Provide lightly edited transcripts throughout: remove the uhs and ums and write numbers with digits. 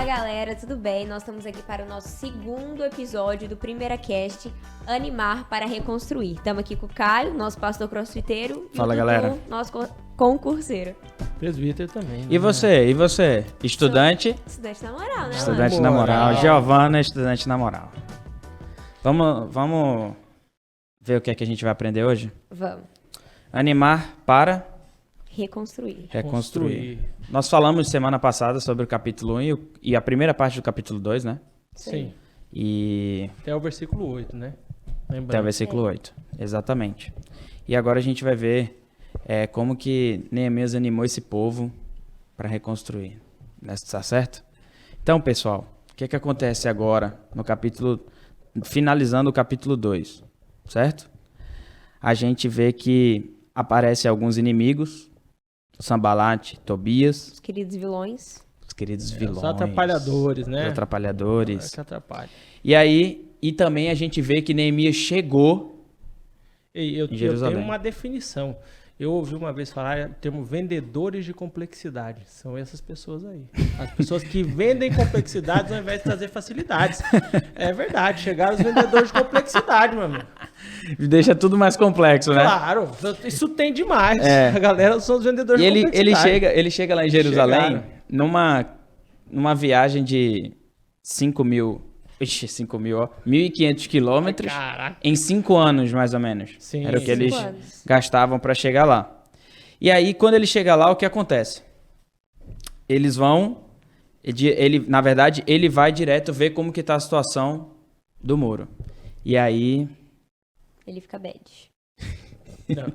Fala galera, tudo bem? Nós estamos aqui para o nosso segundo episódio do Primeira Cast, Animar para Reconstruir. Estamos aqui com o Caio, nosso pastor crossfiteiro. Fala, e o galera. Dudu, nosso concurseiro. Presbítero também. Né? E você? Estudante? Estudante na moral, né, Estudante mano? na moral. Giovana, estudante na moral. Vamos ver o que é que a gente vai aprender hoje? Vamos. Animar para Reconstruir. reconstruir. Nós falamos semana passada sobre o capítulo 1 e a primeira parte do capítulo 2, né? Sim. E Até o versículo 8, né? Lembrando. até o versículo 8. Exatamente. E agora a gente vai ver como que Neemias animou esse povo para reconstruir. Tá certo? Então, pessoal, o que é que acontece agora no capítulo, finalizando o capítulo 2, certo? A gente vê que aparecem alguns inimigos, Sambalate, Tobias, Os queridos vilões. os queridos vilões. Os atrapalhadores, né? Os atrapalhadores. Que atrapalha. E aí, e também a gente vê que Neemias chegou Eu em Jerusalém. tenho uma definição. Eu ouvi uma vez falar o termo vendedores de complexidade. São essas pessoas aí. As pessoas que vendem complexidades ao invés de trazer facilidades. É verdade. Chegaram os vendedores de complexidade, meu amigo. Deixa tudo mais complexo, né? Claro. Isso tem demais. É. A galera são os vendedores E de complexidade. ele chega lá em Jerusalém Chegaram. numa viagem de 1.500 quilômetros Caraca. em 5 anos, mais ou menos. Sim. Era o que eles 5 anos. gastavam para chegar lá. E aí, quando ele chega lá, o que acontece? Eles vão... na verdade, ele vai direto ver como que tá a situação do muro. E aí... Ele fica bad. Não.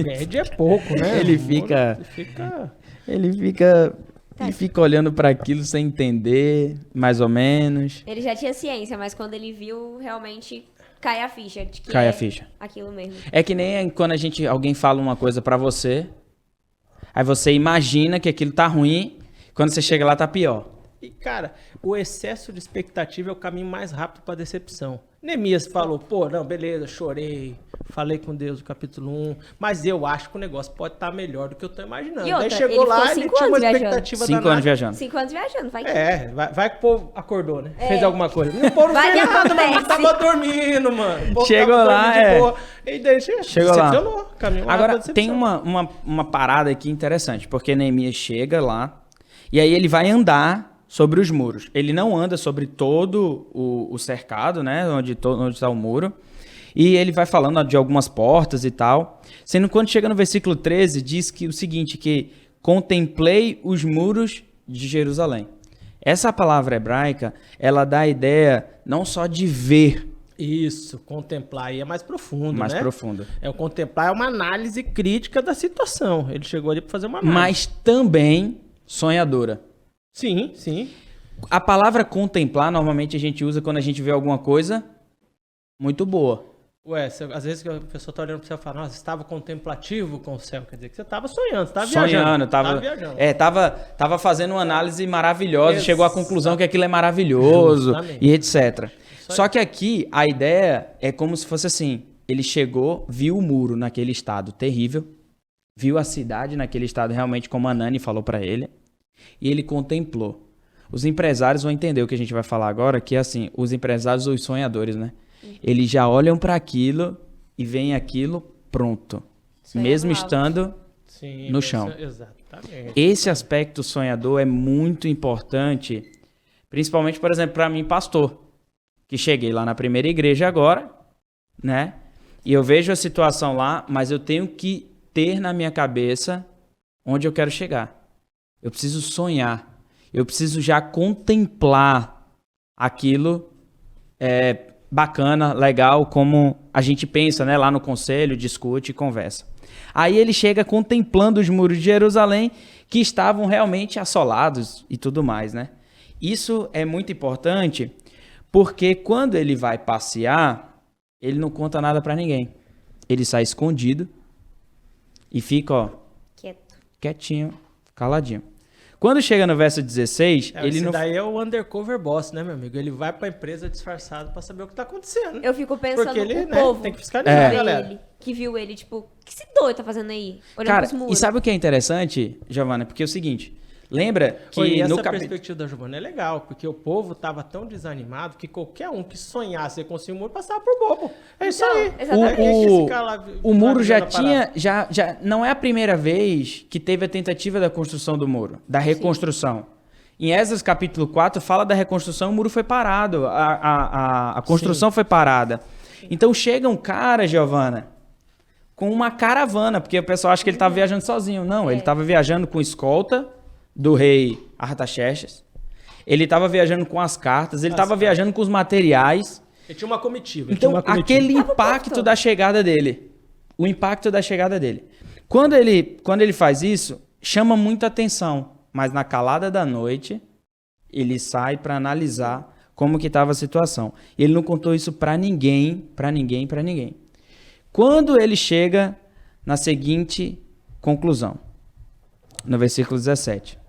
Bad é pouco, né? Ele O muro fica- fica... Ele fica olhando para aquilo sem entender, mais ou menos. Ele já tinha ciência, mas quando ele viu, realmente cai a ficha de que Cai é a ficha. aquilo mesmo. É que nem quando alguém fala uma coisa pra você, aí você imagina que aquilo tá ruim, quando você chega lá tá pior. E, cara, o excesso de expectativa é o caminho mais rápido para decepção. Neemias falou, pô, não, beleza, chorei, falei com Deus no capítulo 1, mas eu acho que o negócio pode estar melhor do que eu tô imaginando. E outra, Daí chegou ele lá ficou e ele 5 tinha uma anos viajando. expectativa 5 anos danada. viajando. 5 anos viajando, vai que... Vai que o povo acordou, né? Fez alguma coisa. E o povo não Vai fez que nada, mano. acontece. Tava dormindo, mano. O povo Chegou tava lá, dormindo de boa. E daí Chegou lá. decepcionou. Caminho lá Agora, pra decepção. tem uma parada aqui interessante, porque Neemias chega lá, e aí ele vai andar sobre os muros. Ele não anda sobre todo o cercado, né, onde está o muro, e ele vai falando de algumas portas e tal, sendo que quando chega no versículo 13, diz que o seguinte, que contemplei os muros de Jerusalém. Essa palavra hebraica, ela dá a ideia não só de ver, Isso, contemplar aí é mais profundo, mais né? profundo, É, o contemplar é uma análise crítica da situação. Ele chegou ali para fazer uma análise. mas também sonhadora. Sim, sim. A palavra contemplar, normalmente a gente usa quando a gente vê alguma coisa muito boa. Ué, às vezes que a pessoa tá olhando pro céu e fala, nossa, estava contemplativo com o céu. Quer dizer que você estava sonhando, você estava viajando. Tava viajando. tava fazendo uma análise maravilhosa, Exato. chegou à conclusão que aquilo é maravilhoso Justamente. e etc. Isso aí. Só que aqui a ideia é como se fosse assim, ele chegou, viu o muro naquele estado terrível, viu a cidade naquele estado realmente como a Nani falou para ele, e ele contemplou. Os empresários vão entender o que a gente vai falar agora, que é assim, os empresários ou os sonhadores, né? Eles já olham para aquilo e veem aquilo pronto, Sonhando mesmo alto. estando Sim, no chão. Exatamente. esse aspecto sonhador é muito importante, principalmente, por exemplo, para mim, pastor, que cheguei lá na primeira igreja agora, né? E eu vejo a situação lá, mas eu tenho que ter na minha cabeça onde eu quero chegar. Eu preciso sonhar. Eu preciso já contemplar aquilo bacana, legal, como a gente pensa, né? Lá no conselho, discute e conversa. Aí ele chega contemplando os muros de Jerusalém que estavam realmente assolados e tudo mais, né? Isso é muito importante porque quando ele vai passear, ele não conta nada pra ninguém. Ele sai escondido e fica, ó, Quieto. quietinho, caladinho. Quando chega no verso 16, ele Esse não... daí é o undercover boss, né, meu amigo? Ele vai pra empresa disfarçado pra saber o que tá acontecendo. Eu fico pensando Porque ele, o né, povo tem que que fiscalizar, vê galera. ele, que viu ele, tipo, o que esse doido tá fazendo aí? Olhando Cara, pros muros. e sabe o que é interessante, Giovana? Porque é o seguinte, Lembra que E essa no capítulo... perspectiva da Giovana é legal, porque o povo estava tão desanimado que qualquer um que sonhasse reconstruir o muro passava por bobo. É isso Então, aí. exatamente. É que ficar lá O muro já visualizando a parada. tinha, já não é a primeira vez que teve a tentativa da construção do muro, da reconstrução. Em Esdras capítulo 4 fala da reconstrução, o muro foi parado, a construção foi parada. Então chega um cara, Giovana, com uma caravana, porque o pessoal acha que ele estava viajando sozinho. Não, ele estava viajando com escolta do rei Artaxerxes. Ele estava viajando com as cartas, ele estava viajando com os materiais. Ele tinha uma comitiva. Então, aquele impacto da chegada dele. O impacto da chegada dele. Quando ele faz isso, chama muita atenção. Mas na calada da noite, ele sai para analisar como que estava a situação. Ele não contou isso para ninguém. Quando ele chega na seguinte conclusão, no versículo 17.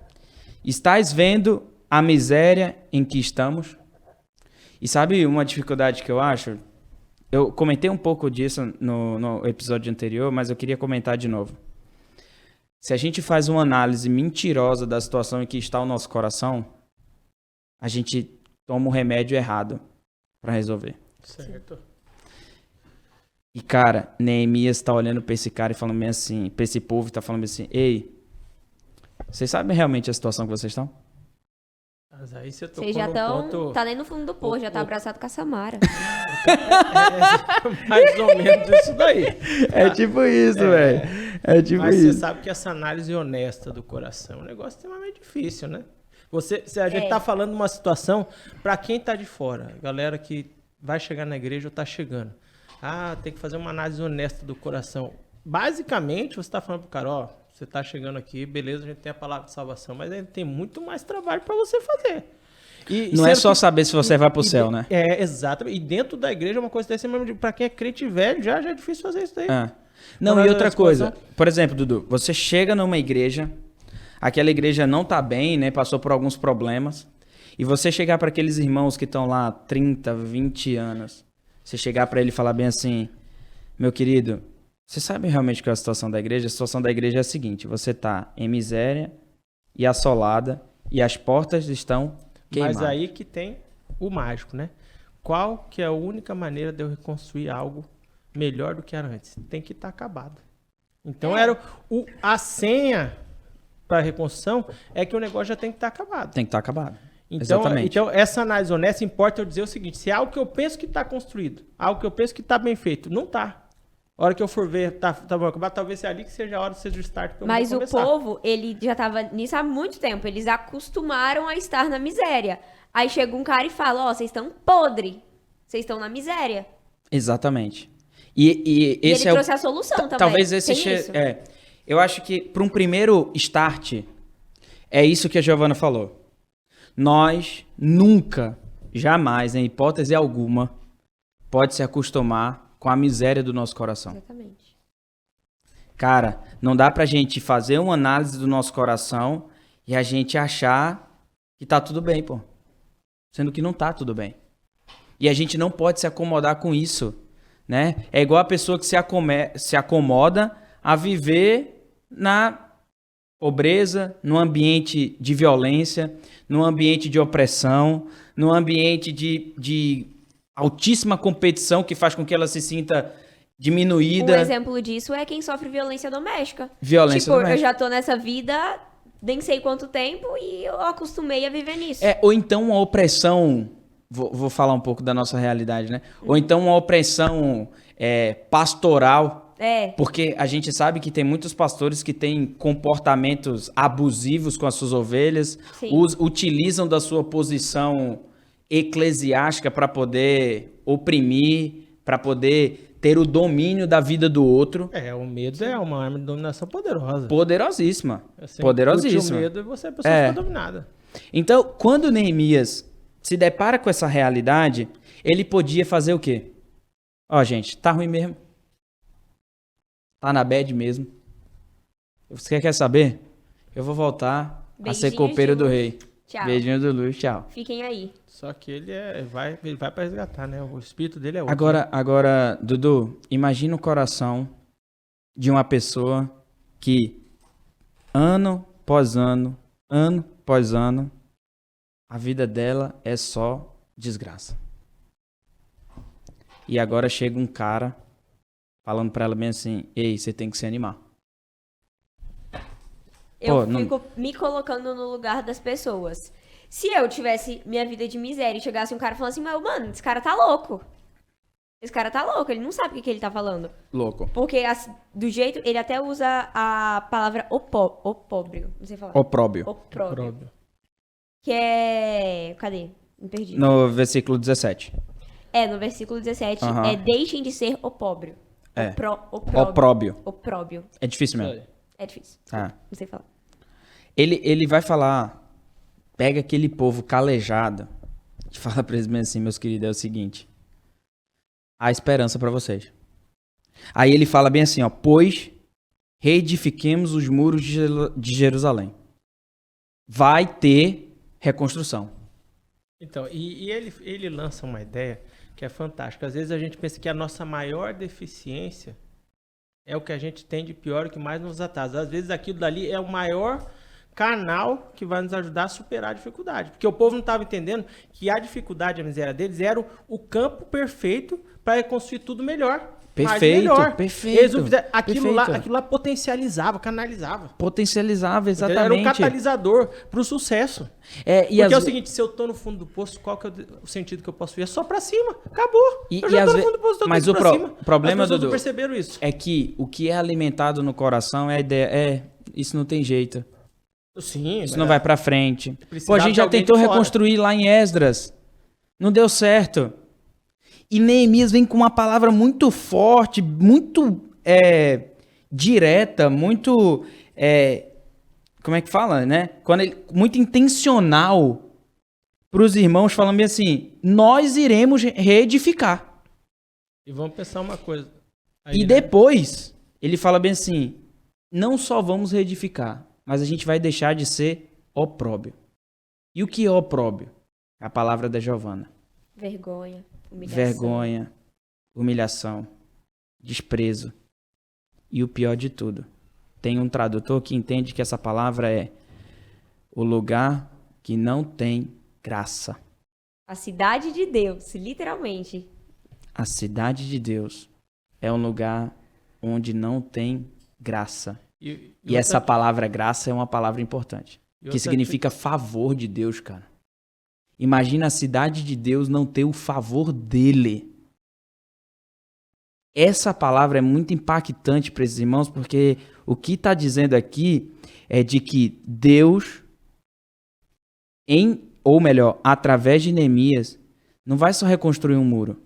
Estais vendo a miséria em que estamos? E sabe uma dificuldade que eu acho? Eu comentei um pouco disso no episódio anterior, mas eu queria comentar de novo. Se a gente faz uma análise mentirosa da situação em que está o nosso coração, a gente toma o remédio errado para resolver. Certo. E, cara, Neemias está olhando para esse cara e falando bem assim, para esse povo, está falando bem assim, ei, vocês sabem realmente a situação que vocês estão? Mas aí você tocou Vocês já num estão. ponto... Tá nem no fundo do poço, já tá abraçado com a Samara. mais ou menos isso daí. É tipo isso, velho. É tipo Mas isso. você sabe que essa análise honesta do coração é um negócio extremamente difícil, né? A gente tá falando de uma situação para quem tá de fora. Galera que vai chegar na igreja ou tá chegando. Ah, tem que fazer uma análise honesta do coração. Basicamente, você tá falando pro cara, ó, você tá chegando aqui, beleza, a gente tem a palavra de salvação, mas ainda tem muito mais trabalho para você fazer. Não é só saber se você vai pro céu, né? É, exatamente. E dentro da igreja, uma coisa dessa mesmo, para quem é crente velho, já é difícil fazer isso daí. Não, e outra coisa, por exemplo, Dudu, você chega numa igreja, aquela igreja não tá bem, né? Passou por alguns problemas, e você chegar para aqueles irmãos que estão lá 30, 20 anos, você chegar para ele e falar bem assim, meu querido, você sabe realmente qual é a situação da igreja? A situação da igreja é a seguinte, você tá em miséria e assolada, e as portas estão queimadas. Mas aí que tem o mágico, né? Qual que é a única maneira de eu reconstruir algo melhor do que era antes? Tem que estar acabado. Então a senha para a reconstrução é que o negócio já tem que estar acabado. Tem que estar acabado. Então, essa análise honesta importa eu dizer o seguinte, se é algo que eu penso que está construído, algo que eu penso que está bem feito, não está. A hora que eu for ver, tá bom acabado, talvez seja ali que seja a hora de seja o start para eu Mas começar. o povo, ele já tava nisso há muito tempo. Eles acostumaram a estar na miséria. Aí chega um cara e fala, ó, vocês estão podre. Vocês estão na miséria. Exatamente. E esse ele trouxe a solução também. Talvez esse isso. Eu acho que para um primeiro start, é isso que a Giovana falou. Nós nunca, jamais, em hipótese alguma, pode se acostumar com a miséria do nosso coração. Exatamente. Cara, não dá pra gente fazer uma análise do nosso coração e a gente achar que tá tudo bem, pô. Sendo que não tá tudo bem. E a gente não pode se acomodar com isso, né? É igual a pessoa que se acomoda a viver na pobreza, num ambiente de violência, num ambiente de opressão, num ambiente de altíssima competição que faz com que ela se sinta diminuída. Um exemplo disso é quem sofre violência doméstica. Violência doméstica. Eu já tô nessa vida, nem sei quanto tempo, e eu acostumei a viver nisso. Ou então uma opressão, vou falar um pouco da nossa realidade, né? Ou então uma opressão pastoral. Porque a gente sabe que tem muitos pastores que têm comportamentos abusivos com as suas ovelhas, utilizam da sua posição eclesiástica para poder oprimir, para poder ter o domínio da vida do outro. O medo é uma arma de dominação poderosa. Poderosíssima. Assim, poderosíssima. O medo é você a pessoa ficar dominada. Então, quando Neemias se depara com essa realidade, ele podia fazer o quê? Ó, gente, tá ruim mesmo. Tá na bad mesmo. Você quer saber? Eu vou voltar a ser copeiro do rei. Tchau. Beijinho do Luiz, tchau. Fiquem aí. Só que ele vai para resgatar, né? O espírito dele é outro. Agora, Dudu, imagina o coração de uma pessoa que ano após ano ano após ano, a vida dela é só desgraça. E agora chega um cara falando pra ela bem assim, ei, você tem que se animar. Eu Pô, fico me colocando no lugar das pessoas. Se eu tivesse minha vida de miséria e chegasse um cara falando assim, mas, mano, esse cara tá louco. Esse cara tá louco, ele não sabe o que ele tá falando. Louco. Porque do jeito, ele até usa a palavra opróbrio. Não sei falar. Opróbio. Opróbrio. Que é... Cadê? Me perdi. No versículo 17. No versículo 17, Aham. deixem de ser opróbrio. É. Opróbrio. Opróbio. É difícil mesmo. É difícil. Ah. Não sei falar. Ele vai falar, pega aquele povo calejado e fala pra eles mesmo assim, meus queridos, é o seguinte, há esperança pra vocês. Aí ele fala bem assim, ó, pois reedifiquemos os muros de Jerusalém. Vai ter reconstrução. Então, e ele lança uma ideia que é fantástica. Às vezes a gente pensa que a nossa maior deficiência é o que a gente tem de pior e que mais nos atrasa. Às vezes aquilo dali é o maior canal que vai nos ajudar a superar a dificuldade. Porque o povo não estava entendendo que a dificuldade, a miséria deles, era o campo perfeito para reconstruir tudo melhor. Perfeito, melhor. perfeito. Eles não fizeram, aquilo perfeito. lá potencializava, canalizava. Potencializava, exatamente. Era um catalisador para o sucesso. E Porque é o seguinte, se eu tô no fundo do poço, qual que é o sentido que eu posso ir? É só para cima. Acabou. Eu já tô no fundo do poço, mas tô o pra cima. problema, As pessoas Dudu, não perceberam isso. é que o que é alimentado no coração é a ideia, isso não tem jeito. Sim, Isso não vai pra frente. Precisava Pô, a gente de já alguém tentou de fora. reconstruir lá em Esdras. Não deu certo. E Neemias vem com uma palavra muito forte, muito direta, muito... como é que fala, né? Muito intencional para os irmãos, falando bem assim, nós iremos reedificar. E vamos pensar uma coisa. E depois, ele fala bem assim, não só vamos reedificar, mas a gente vai deixar de ser opróbio. E o que é opróbio? É a palavra da Giovana. Vergonha, humilhação. Vergonha, humilhação, desprezo. E o pior de tudo, tem um tradutor que entende que essa palavra é o lugar que não tem graça. A cidade de Deus, literalmente. A cidade de Deus é um lugar onde não tem graça. E essa palavra graça é uma palavra importante, que significa favor de Deus, cara. Imagina a cidade de Deus não ter o favor dele. Essa palavra é muito impactante para esses irmãos, porque o que está dizendo aqui é de que Deus, ou melhor, através de Neemias, não vai só reconstruir um muro,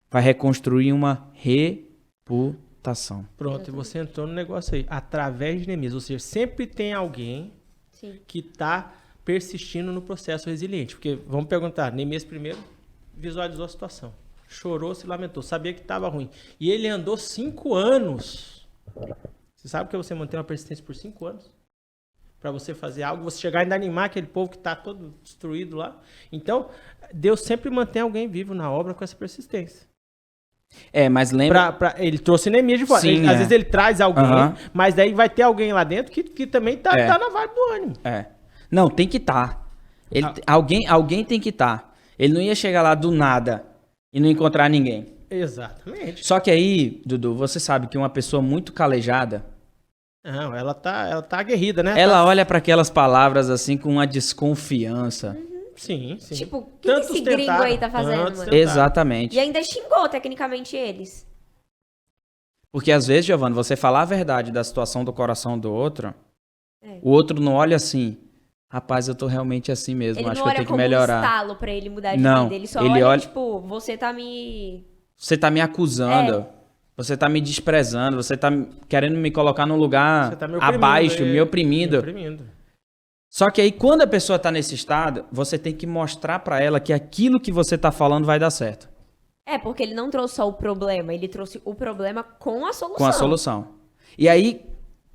vai reconstruir uma reputação. Pronto, e você entrou no negócio aí, através de Neemias. Ou seja, sempre tem alguém que está persistindo no processo resiliente. Porque, vamos perguntar, Neemias primeiro visualizou a situação. Chorou, se lamentou, sabia que estava ruim. E ele andou 5 anos. Você sabe que você manter uma persistência por 5 anos? Para você fazer algo, você chegar e ainda animar aquele povo que está todo destruído lá. Então, Deus sempre mantém alguém vivo na obra com essa persistência. Mas lembra... Ele trouxe Neemias de fora. Sim, Às vezes ele traz alguém, mas daí vai ter alguém lá dentro que também tá na vibe do ânimo. Não, tem que estar. Alguém tem que estar. Ele não ia chegar lá do nada e não encontrar ninguém. Exatamente. Só que aí, Dudu, você sabe que uma pessoa muito calejada... Não, ela tá aguerrida, né? Ela olha para aquelas palavras assim com uma desconfiança. Sim. Tipo, o que esse gringo aí tá fazendo, mano? Exatamente. E ainda xingou, tecnicamente, eles. Porque às vezes, Giovana, você falar a verdade da situação do coração do outro, o outro não olha assim, rapaz, eu tô realmente assim mesmo, acho que eu tenho que melhorar. Ele não olha como um estalo pra ele mudar de Não, vida, ele só ele olha, tipo, você tá me acusando, você tá me desprezando, você tá querendo me colocar num lugar tá me abaixo, me oprimindo. oprimindo. Só que aí, quando a pessoa tá nesse estado, você tem que mostrar pra ela que aquilo que você tá falando vai dar certo. Porque ele não trouxe só o problema, ele trouxe o problema com a solução. Com a solução. E aí,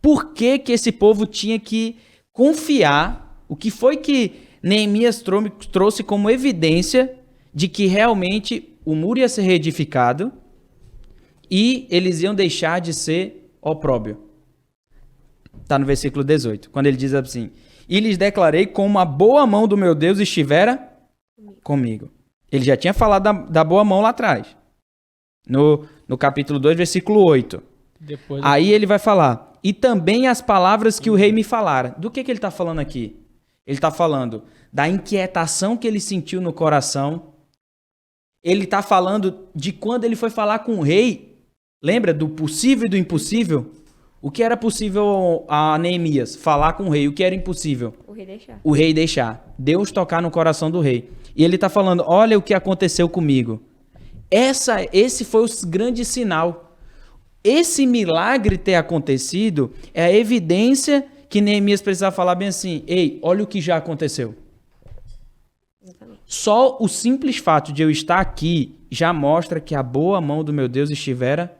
por que esse povo tinha que confiar? O que foi que Neemias trouxe como evidência de que realmente o muro ia ser reedificado e eles iam deixar de ser opróbio? Está no versículo 18, quando ele diz assim: e lhes declarei como a boa mão do meu Deus estivera comigo. Ele já tinha falado da boa mão lá atrás. No capítulo 2, versículo 8. Depois Aí ele vai falar, e também as palavras que o rei me falara. Do que ele está falando aqui? Ele está falando da inquietação que ele sentiu no coração. Ele está falando de quando ele foi falar com o rei. Lembra do possível e do impossível? O que era possível a Neemias? Falar com o rei. O que era impossível? O rei deixar. O rei deixar. Deus tocar no coração do rei. E ele está falando, olha o que aconteceu comigo. Esse foi o grande sinal. Esse milagre ter acontecido é a evidência que Neemias precisava falar bem assim, ei, olha o que já aconteceu. Exatamente. Só o simples fato de eu estar aqui já mostra que a boa mão do meu Deus estivera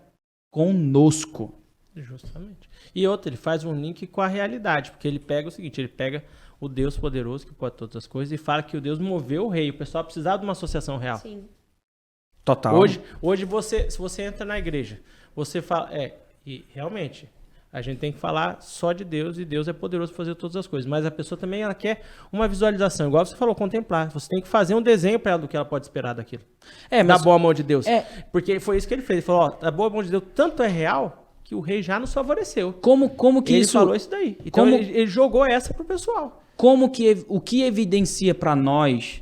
conosco. Justamente. E outra, ele faz um link com a realidade, porque ele pega o seguinte, ele pega o Deus poderoso que pode todas as coisas e fala que o Deus moveu o rei. O pessoal precisava de uma associação real. Sim. Total. Hoje você, se você entra na igreja, você fala, e realmente, a gente tem que falar só de Deus e Deus é poderoso para fazer todas as coisas. Mas a pessoa também ela quer uma visualização, igual você falou, contemplar. Você tem que fazer um desenho para ela do que ela pode esperar daquilo. Da boa mão de Deus. Porque foi isso que ele fez. Ele falou, a boa mão de Deus tanto é real que o rei já nos favoreceu. Como que ele isso... falou isso daí. Então como- ele jogou essa pro pessoal. O que evidencia para nós,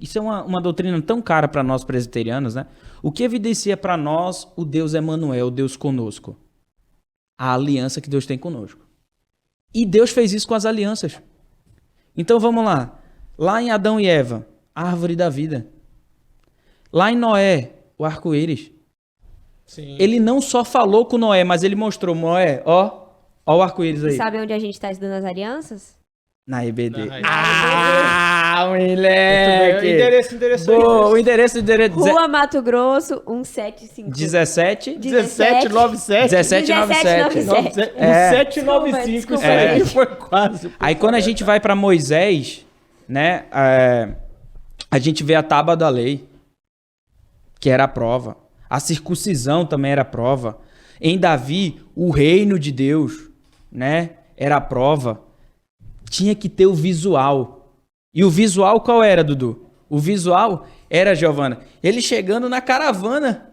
isso é uma doutrina tão cara para nós presbiterianos, né? O que evidencia para nós o Deus Emanuel, o Deus conosco? A aliança que Deus tem conosco. E Deus fez isso com as alianças. Então vamos lá. Lá em Adão e Eva, a árvore da vida. Lá em Noé, o arco-íris. Sim. Ele não só falou com Noé, mas ele mostrou, Noé, ó o arco-íris aí. Sabe onde a gente tá estudando as alianças? Na EBD. Na EBD. Moleque! Endereço. Boa, o endereço Rua Mato Grosso, 175. 17 1797. 1797. 1797. 1795. Isso Desculpa, aí gente. foi quase. Aí quando a gente vai para Moisés, né, a gente vê a tábua da lei, que era a prova. A circuncisão também era a prova. Em Davi, o reino de Deus, né, era a prova. Tinha que ter o visual. E o visual qual era, Dudu? O visual era, Giovana, ele chegando na caravana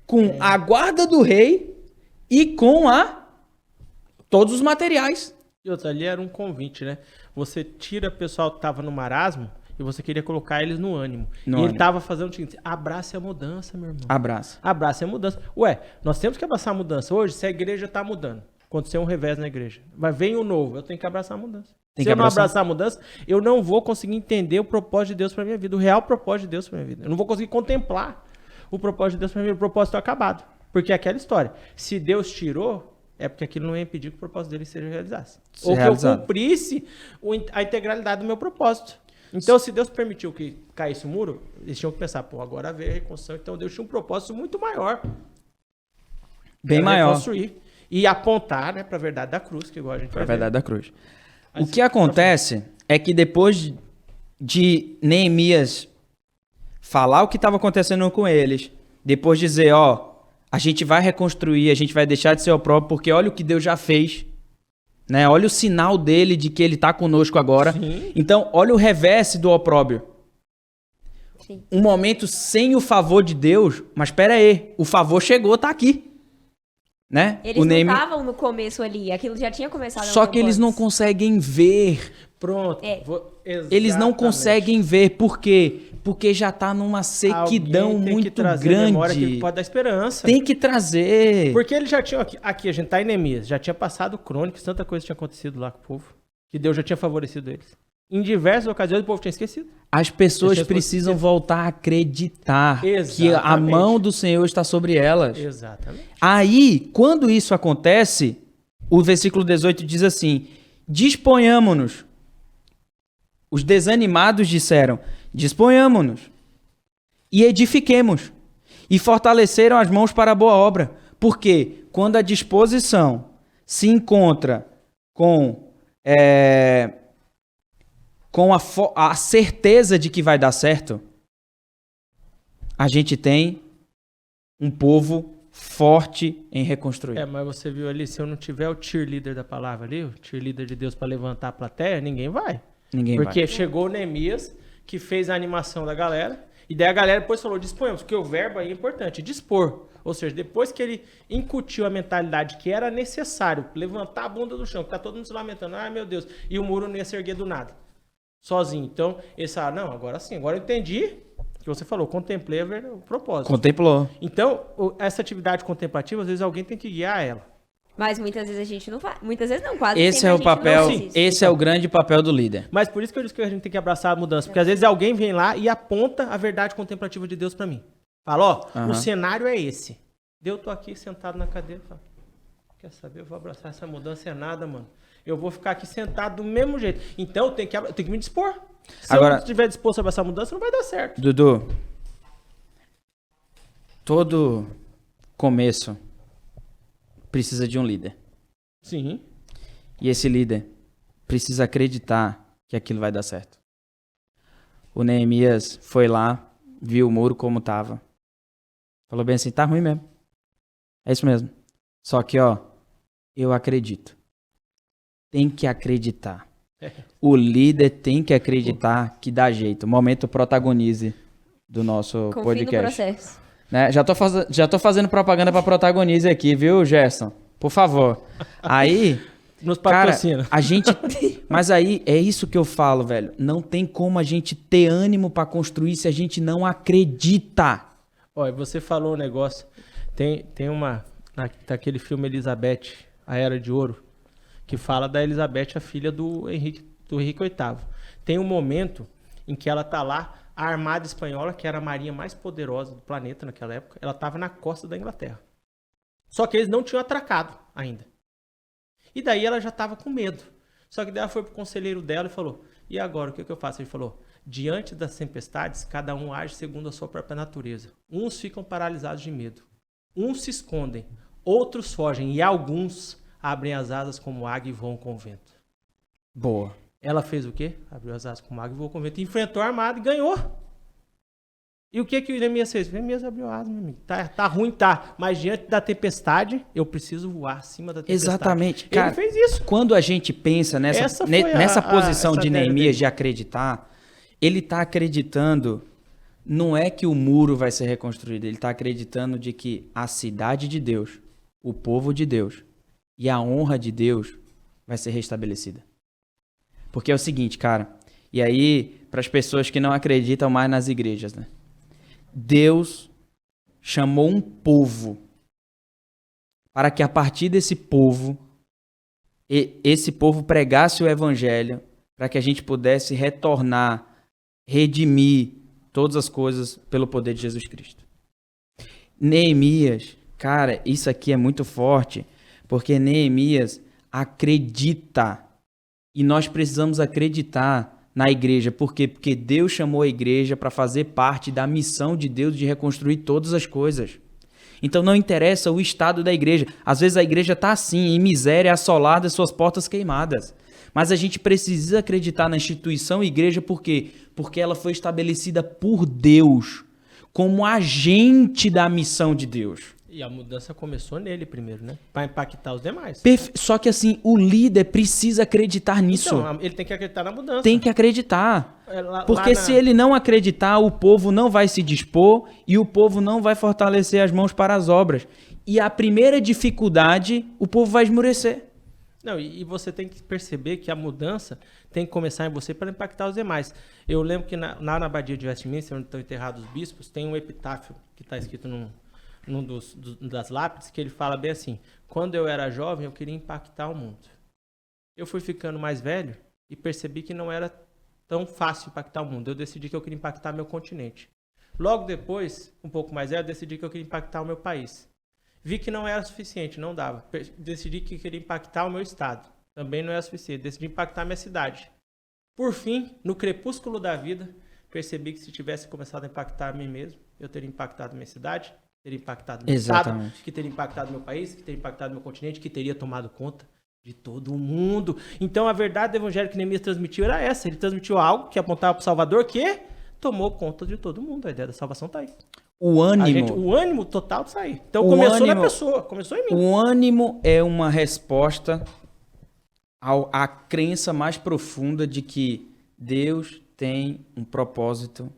com a guarda do rei e com todos os materiais. E outra, ali era um convite, né? Você tira o pessoal que tava no marasmo e você queria colocar eles no ânimo. Ele tava fazendo o seguinte, abrace a mudança, meu irmão. Abraço. Abrace a mudança. Ué, nós temos que abraçar a mudança. Hoje, se a igreja tá mudando, aconteceu um revés na igreja, mas vem o novo, eu tenho que abraçar a mudança. Se eu não abraçar a mudança, eu não vou conseguir entender o propósito de Deus para minha vida, o real propósito de Deus para minha vida. Eu não vou conseguir contemplar o propósito de Deus para minha vida, o propósito acabado. Porque é aquela história, se Deus tirou, é porque aquilo não ia impedir que o propósito dele seja realizado. Ou que eu cumprisse a integralidade do meu propósito. Então, se Deus permitiu que caísse o muro, eles tinham que pensar, pô, agora veio a reconstrução, então Deus tinha um propósito muito maior. Bem maior. Reconstruir e apontar, né, para a verdade da cruz, que igual a gente vai ver. Para a verdade da cruz. O que acontece é que depois de Neemias falar o que estava acontecendo com eles, depois dizer, a gente vai reconstruir, a gente vai deixar de ser opróbrio, porque olha o que Deus já fez, né? Olha o sinal dele de que ele está conosco agora. Sim. Então, olha o revés do opróbrio. Sim. Um momento sem o favor de Deus, mas espera aí, o favor chegou, tá aqui. Né? Eles não estavam no começo ali, aquilo já tinha começado. Só que eles não conseguem ver. Pronto. Eles não conseguem ver. Por quê? Porque já tá numa sequidão muito grande. Memória que pode dar esperança. Tem que trazer. Porque eles já tinham, aqui a gente tá em Neemias, já tinha passado crônicas, tanta coisa tinha acontecido lá com o povo, que Deus já tinha favorecido eles. Em diversas ocasiões o povo tinha esquecido. As pessoas precisam voltar a acreditar que a mão do Senhor está sobre elas. Exatamente. Aí, quando isso acontece, o versículo 18 diz assim, disponhamo-nos. Os desanimados disseram, disponhamo-nos e edifiquemos. E fortaleceram as mãos para a boa obra. Porque quando a disposição se encontra com a certeza de que vai dar certo, a gente tem um povo forte em reconstruir. Mas você viu ali, se eu não tiver o cheerleader da palavra ali, o cheerleader de Deus para levantar a plateia, ninguém vai. Ninguém Porque vai. chegou o Neemias, que fez a animação da galera, e daí a galera depois falou, disponhamos, porque o verbo aí é importante, dispor. Ou seja, depois que ele incutiu a mentalidade que era necessário levantar a bunda do chão, que tá todo mundo se lamentando, ai meu Deus, e o muro não ia se erguer do nada, sozinho. Então, eles falaram, não, agora sim, agora eu entendi o que você falou, contemplei o propósito. Contemplou. Então, essa atividade contemplativa, às vezes alguém tem que guiar ela. Mas muitas vezes a gente não faz. Muitas vezes não, quase Esse sempre é a o gente não papel, faz isso. esse é o grande papel do líder. Mas por isso que eu disse que a gente tem que abraçar a mudança. Porque às vezes alguém vem lá e aponta a verdade contemplativa de Deus pra mim. Fala, ó, Aham. o cenário é esse. Eu tô aqui sentado na cadeira e falo, quer saber, eu vou abraçar essa mudança é nada, mano. Eu vou ficar aqui sentado do mesmo jeito. Então eu tenho que me dispor. Se eu não estiver disposto a abraçar a mudança, não vai dar certo. Dudu, todo começo precisa de um líder. Sim. E esse líder precisa acreditar que aquilo vai dar certo. O Neemias foi lá, viu o muro como estava. Falou bem assim, tá ruim mesmo. É isso mesmo. Só que, ó, eu acredito. Tem que acreditar. O líder tem que acreditar que dá jeito. Momento protagonize do nosso Confie no podcast. processo. Né? Já tô fazendo propaganda pra Protagonize aqui, viu, Gerson? Por favor. Aí, Nos cara, patrocina. a gente... Mas aí, é isso que eu falo, velho. Não tem como a gente ter ânimo pra construir se a gente não acredita. Olha, você falou um negócio. Tem uma... Daquele filme Elizabeth, A Era de Ouro, que fala da Elizabeth, a filha do Henrique VIII. Tem um momento em que ela tá lá, a Armada Espanhola, que era a marinha mais poderosa do planeta naquela época, ela estava na costa da Inglaterra. Só que eles não tinham atracado ainda. E daí ela já estava com medo. Só que daí ela foi pro conselheiro dela e falou, e agora, o que eu faço? Ele falou, diante das tempestades, cada um age segundo a sua própria natureza. Uns ficam paralisados de medo. Uns se escondem, outros fogem e alguns abrem as asas como águia e voam com o vento. Boa. Ela fez o quê? Abriu as asas como águia e voou com o vento. Enfrentou a armada e ganhou. E o que que o Neemias fez? O Neemias abriu asas, meu amigo. Tá ruim, tá. Mas diante da tempestade, eu preciso voar acima da tempestade. Exatamente. Ele Cara, fez isso. quando a gente pensa Essa foi nessa posição essa de ideia Neemias dele. de acreditar, ele tá acreditando, não é que o muro vai ser reconstruído, ele tá acreditando de que a cidade de Deus, o povo de Deus e a honra de Deus vai ser restabelecida. Porque é o seguinte, cara, e aí, para as pessoas que não acreditam mais nas igrejas, né? Deus chamou um povo para que a partir desse povo, esse povo pregasse o evangelho, para que a gente pudesse retornar, redimir todas as coisas pelo poder de Jesus Cristo. Neemias, cara, isso aqui é muito forte, porque Neemias acredita. E nós precisamos acreditar na igreja. Por quê? Porque Deus chamou a igreja para fazer parte da missão de Deus de reconstruir todas as coisas. Então não interessa o estado da igreja. Às vezes a igreja está assim, em miséria, assolada, suas portas queimadas. Mas a gente precisa acreditar na instituição igreja, por quê? Porque ela foi estabelecida por Deus, como agente da missão de Deus. E a mudança começou nele primeiro, né? Para impactar os demais. Só que assim, o líder precisa acreditar nisso. Então, ele tem que acreditar na mudança. Tem que acreditar. Lá Porque se ele não acreditar, o povo não vai se dispor e o povo não vai fortalecer as mãos para as obras. E a primeira dificuldade, o povo vai esmurecer. Não, e você tem que perceber que a mudança tem que começar em você para impactar os demais. Eu lembro que lá na Abadia de Westminster, onde estão enterrados os bispos, tem um epitáfio que está escrito num das lápides, que ele fala bem assim, quando eu era jovem, eu queria impactar o mundo. Eu fui ficando mais velho e percebi que não era tão fácil impactar o mundo. Eu decidi que eu queria impactar meu continente. Logo depois, um pouco mais velho, eu decidi que eu queria impactar o meu país. Vi que não era suficiente, não dava. Decidi que queria impactar o meu estado. Também não era suficiente. Decidi impactar a minha cidade. Por fim, no crepúsculo da vida, percebi que se tivesse começado a impactar a mim mesmo, eu teria impactado a minha cidade, teria impactado meu estado, que teria impactado meu país, que teria impactado meu continente, que teria tomado conta de todo mundo. Então a verdade do evangelho que Neemias transmitiu era essa. Ele transmitiu algo que apontava para o Salvador que tomou conta de todo mundo. A ideia da salvação está aí. O O ânimo total de sair. Então O começou na ânimo- pessoa, começou em mim. o ânimo é uma resposta à crença mais profunda de que Deus tem um propósito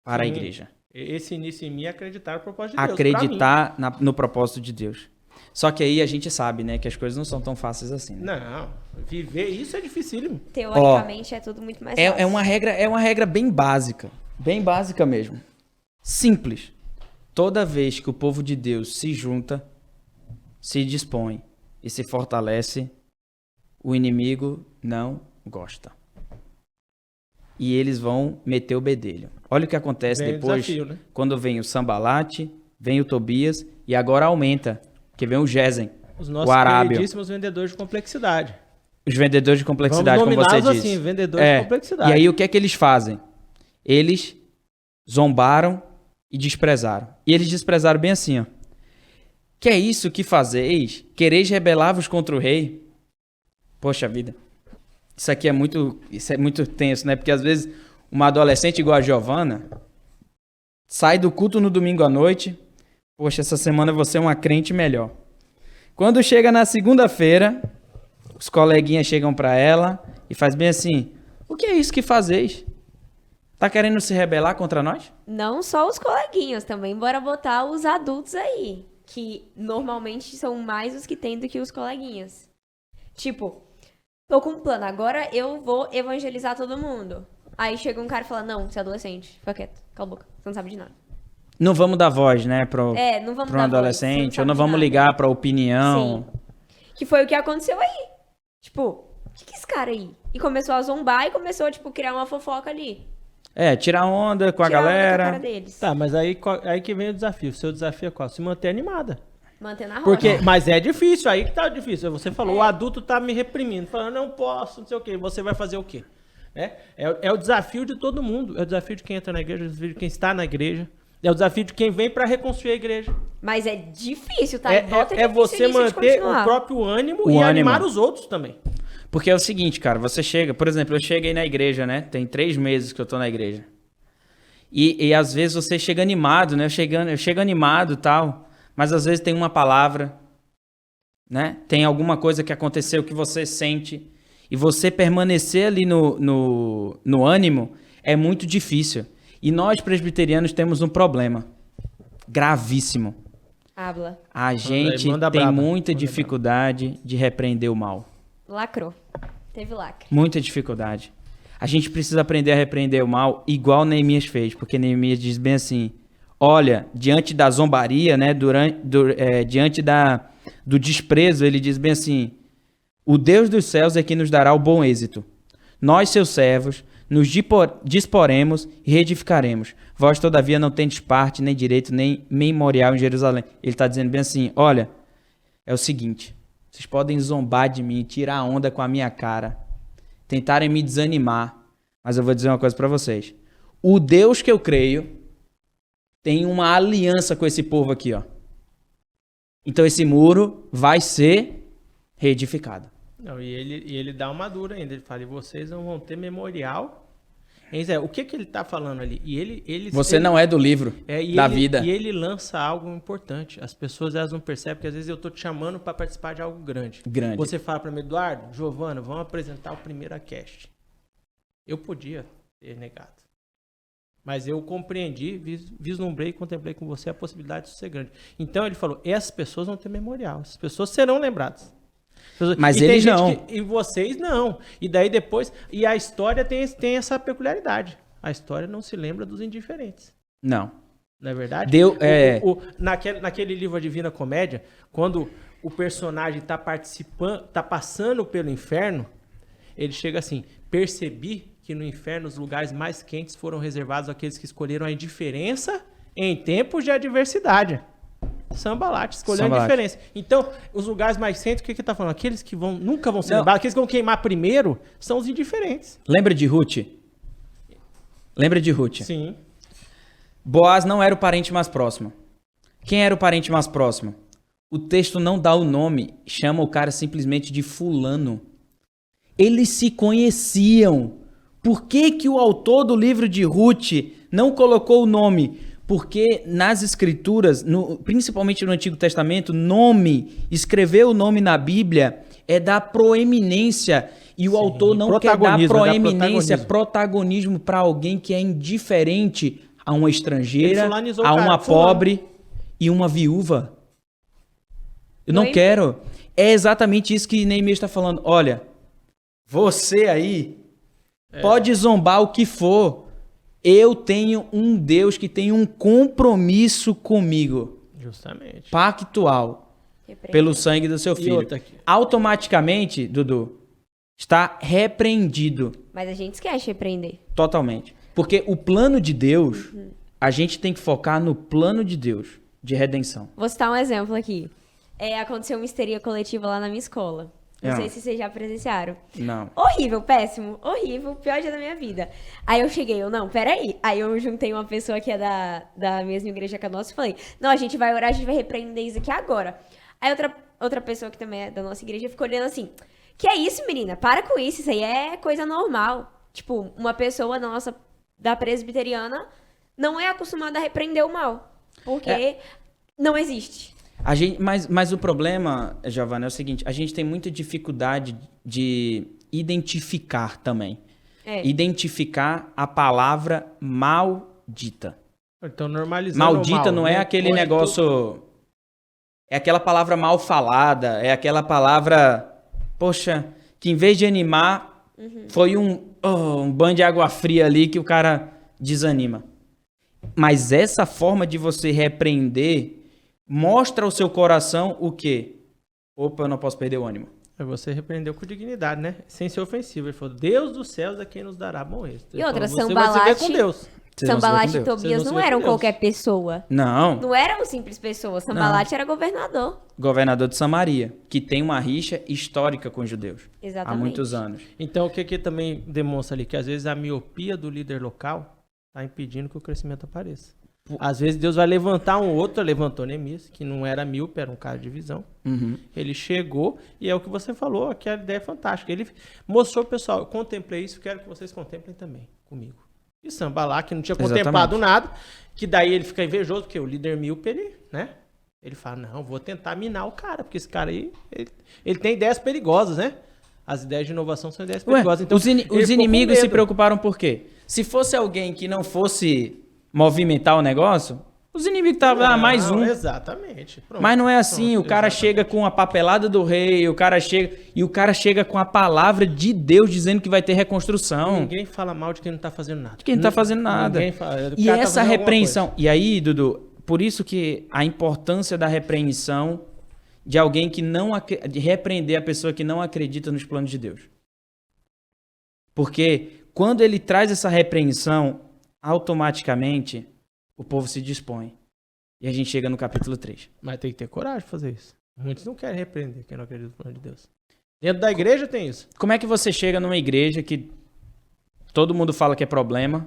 para a Sim. igreja. Esse início em mim é acreditar no propósito de Deus. Acreditar no propósito de Deus. Só que aí a gente sabe, né, que as coisas não são tão fáceis assim. Né? Pra mim. Não, viver isso é dificílimo. Teoricamente é tudo muito mais fácil. É uma regra bem básica mesmo. Simples. Toda vez que o povo de Deus se junta, se dispõe e se fortalece, o inimigo não gosta. E eles vão meter o bedelho. Olha o que acontece Vem o depois, desafio, né? quando vem o Sambalate, vem o Tobias e agora aumenta, que vem o Gesem, Os o nossos Arábio. queridíssimos vendedores de complexidade. Os vendedores de complexidade, Vamos como você nominá-los disse. assim, vendedores de complexidade. E aí o que é que eles fazem? Eles zombaram e desprezaram. E eles desprezaram bem assim, ó. Que é isso que fazeis? Quereis rebelar-vos contra o rei? Poxa vida. Isso é muito tenso, né? Porque às vezes uma adolescente igual a Giovana sai do culto no domingo à noite. Poxa, essa semana eu vou ser uma crente melhor. Quando chega na segunda-feira, os coleguinhas chegam pra ela e faz bem assim: o que é isso que fazeis? Tá querendo se rebelar contra nós? Não só os coleguinhas, também bora botar os adultos aí. Que normalmente são mais os que tem do que os coleguinhas. Tipo, tô com um plano, agora eu vou evangelizar todo mundo. Aí chega um cara e fala, não, você é adolescente, fica quieto, cala a boca, você não sabe de nada. Não vamos dar voz, né, Não vamos pra um dar voz, você adolescente, sabe ou não de vamos nada. ligar pra opinião. Sim. Que foi o que aconteceu aí. Tipo, o que é esse cara aí? E começou a zombar e começou, tipo, criar uma fofoca ali. Tirar onda com a Tirar onda com a cara galera. deles. Tá, mas aí que vem o desafio. O seu desafio é qual? Se manter animada. Manter na roda. Porque, mas é difícil, aí que tá difícil. Você falou, o adulto tá me reprimindo, falando, não posso, não sei o quê. Você vai fazer o quê? É o desafio de todo mundo. É o desafio de quem entra na igreja, é o desafio de quem está na igreja. É o desafio de quem vem para reconstruir a igreja. Mas é difícil, tá? É Difícil você isso de manter continuar. o próprio ânimo O e ânimo. animar os outros também. Porque é o seguinte, cara, você chega, por exemplo, eu cheguei na igreja, né? Tem 3 meses que eu tô na igreja. E às vezes você chega animado, né? Eu chego animado e tal, mas às vezes tem uma palavra, né? Tem alguma coisa que aconteceu que você sente, e você permanecer ali no ânimo é muito difícil. E nós presbiterianos temos um problema gravíssimo. Habla. A gente manda tem braba, muita manda dificuldade de repreender o mal. Lacrou. Teve lacre. Muita dificuldade. A gente precisa aprender a repreender o mal igual Neemias fez, porque Neemias diz bem assim, olha, diante da zombaria, né, diante do desprezo, ele diz bem assim, o Deus dos céus é quem nos dará o bom êxito. Nós, seus servos, nos disporemos e reedificaremos. Vós, todavia, não tendes parte, nem direito, nem memorial em Jerusalém. Ele está dizendo bem assim, olha, é o seguinte, vocês podem zombar de mim, tirar onda com a minha cara, tentarem me desanimar, mas eu vou dizer uma coisa para vocês. O Deus que eu creio tem uma aliança com esse povo aqui, ó. Então esse muro vai ser reedificado. Não, e ele dá uma dura ainda. Ele fala, e vocês não vão ter memorial. Hein, Zé, o que ele tá falando ali? Você não é do livro da vida. E ele lança algo importante. As pessoas elas não percebem que às vezes eu tô te chamando para participar de algo grande. Você fala para mim, Eduardo, Giovana, vamos apresentar o primeiro cast. Eu podia ter negado. Mas eu compreendi, vislumbrei e contemplei com você a possibilidade de ser grande. Então ele falou, essas pessoas vão ter memorial. Essas pessoas serão lembradas. Mas e eles tem gente não. E vocês não. E daí depois... E a história tem essa peculiaridade. A história não se lembra dos indiferentes. Não. Não é verdade? Naquele livro A Divina Comédia, quando o personagem está participando, está passando pelo inferno, ele chega assim, percebi que no inferno os lugares mais quentes foram reservados àqueles que escolheram a indiferença em tempos de adversidade. Sambalate, escolhendo a diferença. Então, os lugares mais quentes, o que ele está falando? Aqueles que nunca vão ser lembrados, aqueles que vão queimar primeiro, são os indiferentes. Lembra de Ruth? Lembra de Ruth? Sim. Boaz não era o parente mais próximo. Quem era o parente mais próximo? O texto não dá o nome, chama o cara simplesmente de fulano. Eles se conheciam. Por que o autor do livro de Ruth não colocou o nome? Porque nas escrituras, principalmente no Antigo Testamento, escrever o nome na Bíblia é dar proeminência. E o autor não quer dar proeminência, protagonismo para alguém que é indiferente a uma estrangeira, a uma pobre e uma viúva. Eu não quero. É exatamente isso que Neemias está falando. Olha, você aí pode zombar o que for. Eu tenho um Deus que tem um compromisso comigo. Justamente. Pactual. Pelo sangue do seu filho. Automaticamente, Dudu, está repreendido. Mas a gente esquece de repreender. Totalmente. Porque o plano de Deus, a gente tem que focar no plano de Deus de redenção. Vou citar um exemplo aqui. Aconteceu uma histeria coletiva lá na minha escola. Não sei se vocês já presenciaram. Não. Horrível, péssimo, horrível, pior dia da minha vida. Aí eu cheguei, peraí. Aí eu juntei uma pessoa que é da mesma igreja que a nossa e falei, não, a gente vai orar, a gente vai repreender isso aqui agora. Aí outra pessoa que também é da nossa igreja ficou olhando assim, que é isso, menina? Para com isso aí é coisa normal. Tipo, uma pessoa nossa da presbiteriana não é acostumada a repreender o mal. Porque não existe. Mas o problema, Giovana, é o seguinte, a gente tem muita dificuldade de identificar também. Identificar a palavra maldita. Então, normalizando maldita mal, não é aquele negócio... É aquela palavra mal falada, é aquela palavra, poxa, que em vez de animar, foi um banho de água fria ali que o cara desanima. Mas essa forma de você repreender mostra ao seu coração o quê? Opa, eu não posso perder o ânimo. Você repreendeu com dignidade, né? Sem ser ofensivo. Ele falou, Deus dos céus é quem nos dará bom êxito. E outra, você vai se ver com Deus. Sambalat e Tobias não eram qualquer pessoa. Não. Não eram simples pessoas. Sambalat era governador. Governador de Samaria, que tem uma rixa histórica com os judeus. Exatamente. Há muitos anos. Então, o que também demonstra ali? Que às vezes a miopia do líder local está impedindo que o crescimento apareça. Às vezes Deus vai levantar um outro, levantou Neemias, que não era míope, era um cara de visão. Ele chegou e é o que você falou, que a ideia é fantástica. Ele mostrou, pessoal, eu contemplei isso, quero que vocês contemplem também comigo. E Sambalat, que não tinha contemplado nada, que daí ele fica invejoso, porque o líder míope, ele fala, não, vou tentar minar o cara, porque esse cara aí, ele tem ideias perigosas, né? As ideias de inovação são ideias perigosas. Então, os inimigos se preocuparam por quê? Se fosse alguém que não fosse movimentar o negócio, os inimigos estavam mais um. Exatamente. Pronto, mas não é assim, o cara chega com a papelada do rei, o cara chega com a palavra de Deus dizendo que vai ter reconstrução. Ninguém fala mal de quem não tá fazendo nada. De quem não tá fazendo nada. E essa repreensão, e aí, Dudu, por isso que a importância da repreensão de alguém que de repreender a pessoa que não acredita nos planos de Deus. Porque quando ele traz essa repreensão, automaticamente o povo se dispõe. E a gente chega no capítulo 3. Mas tem que ter coragem de fazer isso. Muitos não querem repreender quem não acredita no plano de Deus. Dentro da igreja tem isso. Como é que você chega numa igreja que todo mundo fala que é problema,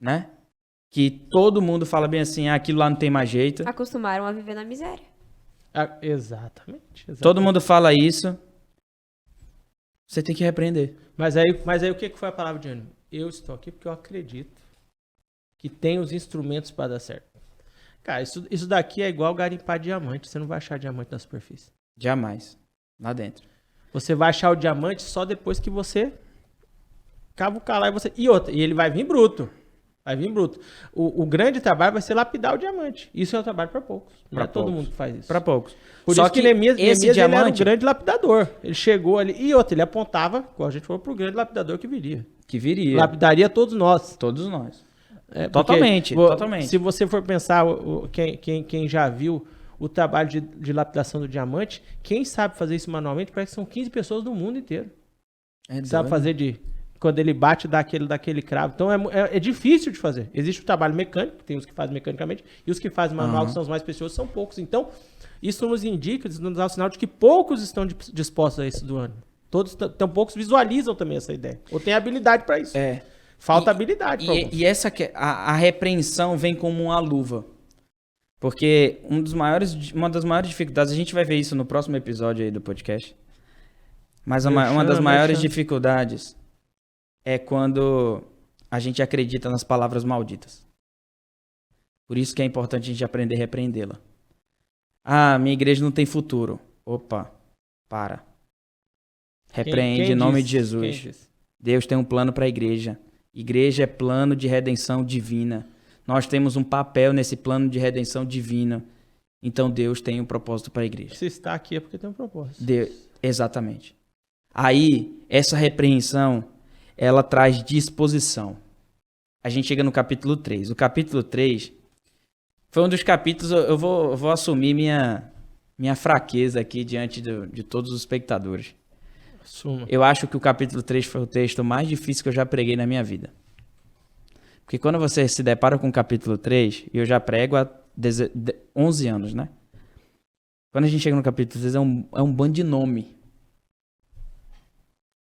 né? Que todo mundo fala bem assim, aquilo lá não tem mais jeito. Acostumaram a viver na miséria. Exatamente. Todo mundo fala isso. Você tem que repreender. Mas aí o que foi a palavra de ânimo? Eu estou aqui porque eu acredito que tem os instrumentos para dar certo. Cara, isso daqui é igual garimpar diamante. Você não vai achar diamante na superfície. Jamais. Lá dentro. Você vai achar o diamante só depois que você cavucar lá e ele vai vir bruto. Vai vir bruto. O grande trabalho vai ser lapidar o diamante. Isso é um trabalho para poucos. Não é todo mundo que faz isso. Para poucos. Por Só isso que Neemias ele era um grande lapidador. Ele chegou ali ele apontava, como a gente falou, pro grande lapidador que viria. Que viria. Lapidaria todos nós. Todos nós. Totalmente. Totalmente. Se você for pensar, quem já viu o trabalho de lapidação do diamante, quem sabe fazer isso manualmente, parece que são 15 pessoas do mundo inteiro. Sabe fazer quando ele bate, dá daquele cravo. Então é difícil de fazer. Existe o trabalho mecânico, tem os que fazem mecanicamente, e os que fazem manual, que são os mais preciosos, são poucos. Então, isso nos indica, isso nos dá o sinal de que poucos estão dispostos a isso do ano. Tão poucos visualizam também essa ideia. Ou tem habilidade para isso. Falta habilidade. E essa a repreensão vem como uma luva. Porque uma das maiores dificuldades, a gente vai ver isso no próximo episódio aí do podcast, mas uma das maiores dificuldades é quando a gente acredita nas palavras malditas. Por isso que é importante a gente aprender a repreendê-la. Ah, minha igreja não tem futuro. Opa, para. Repreende em nome de Jesus. Quem disse? Deus tem um plano para a igreja. Igreja é plano de redenção divina. Nós temos um papel nesse plano de redenção divina. Então Deus tem um propósito para a igreja. Se está aqui é porque tem um propósito. Exatamente. Aí, essa repreensão, ela traz disposição. A gente chega no capítulo 3. O capítulo 3 foi um dos capítulos, eu vou assumir minha fraqueza aqui diante de todos os espectadores. Assuma. Eu acho que o capítulo 3 foi o texto mais difícil que eu já preguei na minha vida. Porque quando você se depara com o capítulo 3, e eu já prego há 11 anos, né? Quando a gente chega no capítulo 3, é um bando de nome.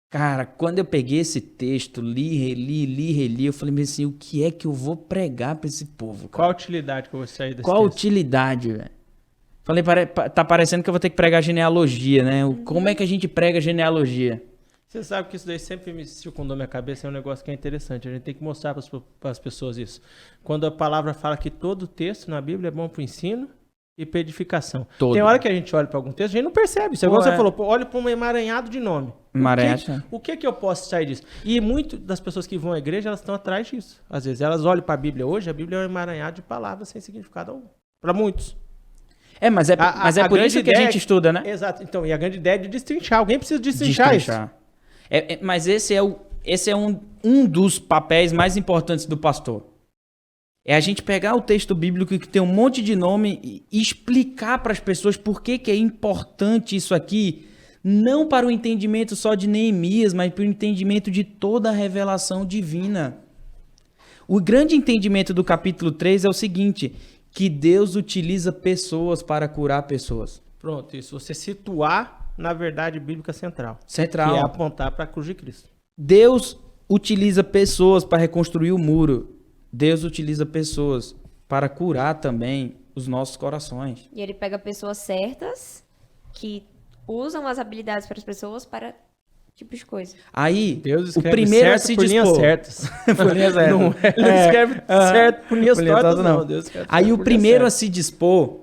Cara, quando eu peguei esse texto, reli, eu falei assim, o que é que eu vou pregar pra esse povo? Qual a utilidade que eu vou sair desse Qual texto? utilidade, velho? Falei, tá parecendo que eu vou ter que pregar genealogia, né? Como é que a gente prega genealogia? Você sabe que isso daí sempre me circundou minha cabeça, é um negócio que é interessante. A gente tem que mostrar para as pessoas isso. Quando a palavra fala que todo texto na Bíblia é bom para o ensino e para edificação. Todo. Tem hora que a gente olha para algum texto, a gente não percebe. Isso é igual Pô, você falou, pô, olha para um emaranhado de nome. Emaranhado. O que eu posso sair disso? E muitas das pessoas que vão à igreja, elas estão atrás disso. Às vezes elas olham para a Bíblia hoje, a Bíblia é um emaranhado de palavras sem significado algum. Para muitos. Mas é por isso que a gente estuda, né? Exato. Então, e a grande ideia é de destrinchar. Alguém precisa destrinchar isso. Mas esse é um dos papéis mais importantes do pastor. É a gente pegar o texto bíblico que tem um monte de nome e explicar para as pessoas por que é importante isso aqui, não para o entendimento só de Neemias, mas para o entendimento de toda a revelação divina. O grande entendimento do capítulo 3 é o seguinte, que Deus utiliza pessoas para curar pessoas. Pronto, isso. Você situar na verdade bíblica central. Central. Que é apontar para a cruz de Cristo. Deus utiliza pessoas para reconstruir o muro. Deus utiliza pessoas para curar também os nossos corações. E ele pega pessoas certas que usam as habilidades para as pessoas para tipo de coisa. Aí, Deus o escreve primeiro certo a se por linhas dispor. certas. Por linhas certas. Não é, ele escreve certo por linhas tortas, não. Deus escreve Aí certo o por primeiro a linhas se dispor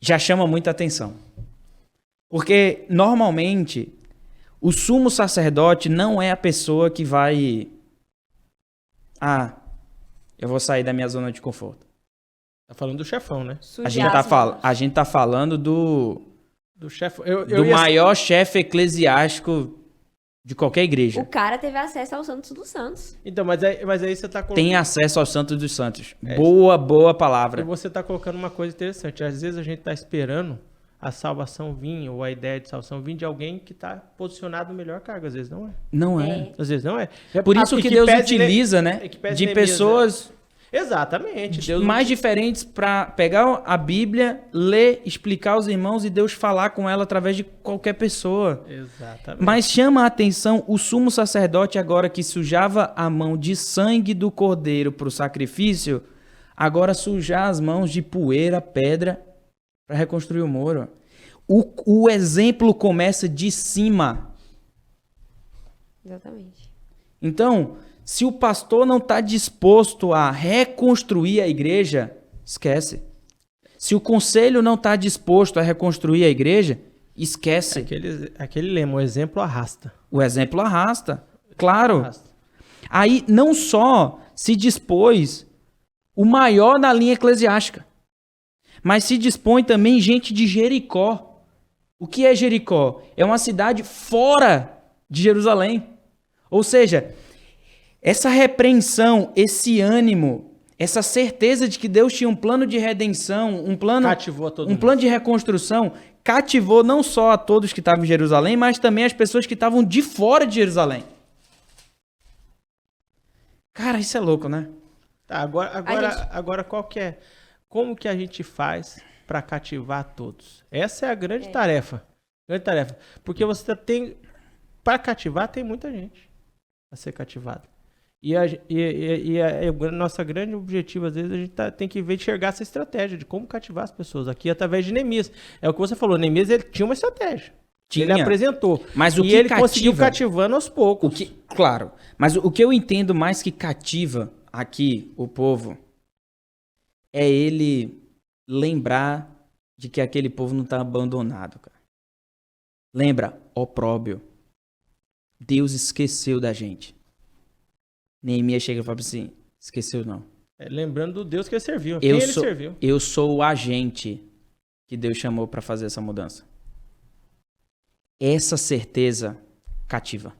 já chama muita atenção. Porque, normalmente, o sumo sacerdote não é a pessoa que vai... eu vou sair da minha zona de conforto. Tá falando do chefão, né? A gente tá falando do chefão. Maior chefe eclesiástico de qualquer igreja. O cara teve acesso ao Santos dos Santos. Então, mas aí você tá colocando... Tem acesso ao Santos dos Santos. Boa E palavra. você tá colocando uma coisa interessante. Às vezes a gente tá esperando a salvação vir, ou a ideia de salvação vir de alguém que tá posicionado no melhor cargo. Às vezes não é. Não é. Às vezes não é. Por isso que Deus utiliza, né? que pese De Neemias, pessoas exatamente. Deus mais diferentes para pegar a Bíblia, ler, explicar aos irmãos e Deus falar com ela através de qualquer pessoa. Exatamente. Mas chama a atenção o sumo sacerdote agora que sujava a mão de sangue do cordeiro para o sacrifício, agora sujar as mãos de poeira, pedra para reconstruir o muro. O exemplo começa de cima. Exatamente. Então, se o pastor não está disposto a reconstruir a igreja, esquece. Se o conselho não está disposto a reconstruir a igreja, esquece. Aquele lema, o exemplo arrasta. O exemplo arrasta, claro. Arrasta. Aí não só se dispôs o maior na linha eclesiástica, mas se dispõe também gente de Jericó. O que é Jericó? É uma cidade fora de Jerusalém. Ou seja, essa repreensão, esse ânimo, essa certeza de que Deus tinha um plano de redenção, Cativou a todo mundo. plano de reconstrução, cativou não só a todos que estavam em Jerusalém, mas também as pessoas que estavam de fora de Jerusalém. Cara, isso é louco, né? Tá, agora qual que é? Como que a gente faz para cativar todos? Essa é a grande tarefa. Grande tarefa. Porque você tem... Para cativar, tem muita gente a ser cativada. E o nosso grande objetivo, às vezes, a gente tem que ver, enxergar essa estratégia de como cativar as pessoas. Aqui, através de Neemias. É o que você falou. Neemias, ele tinha uma estratégia. Ele apresentou. Mas o e que ele cativa, conseguiu cativando aos poucos. Claro. Mas o que eu entendo mais que cativa aqui o povo é ele lembrar de que aquele povo não está abandonado, cara. Lembra, opróbrio. Deus esqueceu da gente. Neemias chega e fala assim, esqueceu não. Lembrando do Deus que ele serviu. Quem ele serviu. Eu sou o agente que Deus chamou para fazer essa mudança. Essa certeza cativa.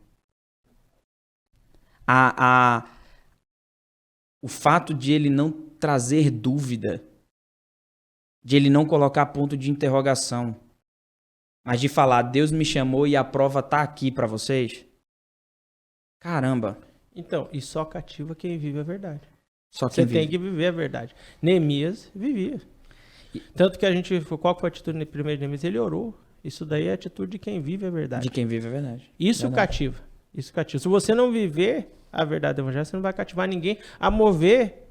O fato de ele não trazer dúvida, de ele não colocar ponto de interrogação, mas de falar, Deus me chamou e a prova tá aqui para vocês. Caramba. Então, e só cativa quem vive a verdade. Só quem Você tem que viver a verdade. Neemias vivia. Tanto que a gente, qual foi a atitude no primeiro Neemias? Ele orou. Isso daí é a atitude de quem vive a verdade. De quem vive a verdade. Isso verdade. cativa. Isso cativa. Se você não viver a verdade do evangelho, você não vai cativar ninguém a mover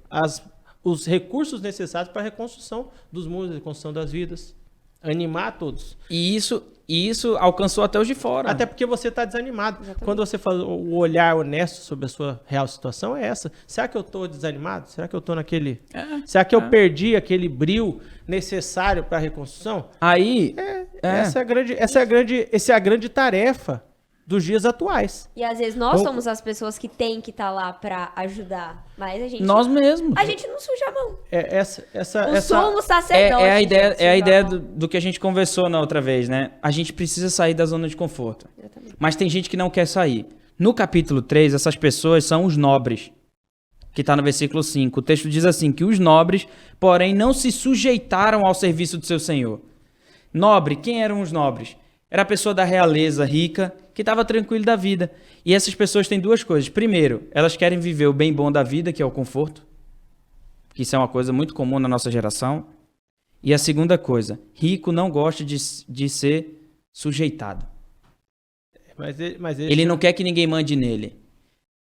os recursos necessários para a reconstrução dos mundos, a reconstrução das vidas. Animar todos. E isso alcançou até os de fora. Até porque você está desanimado. Exatamente. Quando você faz o olhar honesto sobre a sua real situação, é essa. Será que eu estou desanimado? Será que eu estou naquele... Será que eu perdi aquele brio necessário para a reconstrução? Aí... Essa é a grande tarefa dos dias atuais. E às vezes nós somos as pessoas que tem que estar lá pra ajudar. Mas a gente... Nós mesmos. A gente não suja a mão. Essa Sumo sacerdote. É a ideia do que a gente conversou na outra vez, né? A gente precisa sair da zona de conforto. Exatamente. Mas tem gente que não quer sair. No capítulo 3, essas pessoas são os nobres. Que está no versículo 5. O texto diz assim, que os nobres, porém, não se sujeitaram ao serviço do seu senhor. Nobre, quem eram os nobres? Era a pessoa da realeza rica, que estava tranquilo da vida. E essas pessoas têm duas coisas. Primeiro, elas querem viver o bem bom da vida, que é o conforto. Que isso é uma coisa muito comum na nossa geração. E a segunda coisa, rico não gosta de ser sujeitado. Mas Ele não quer que ninguém mande nele.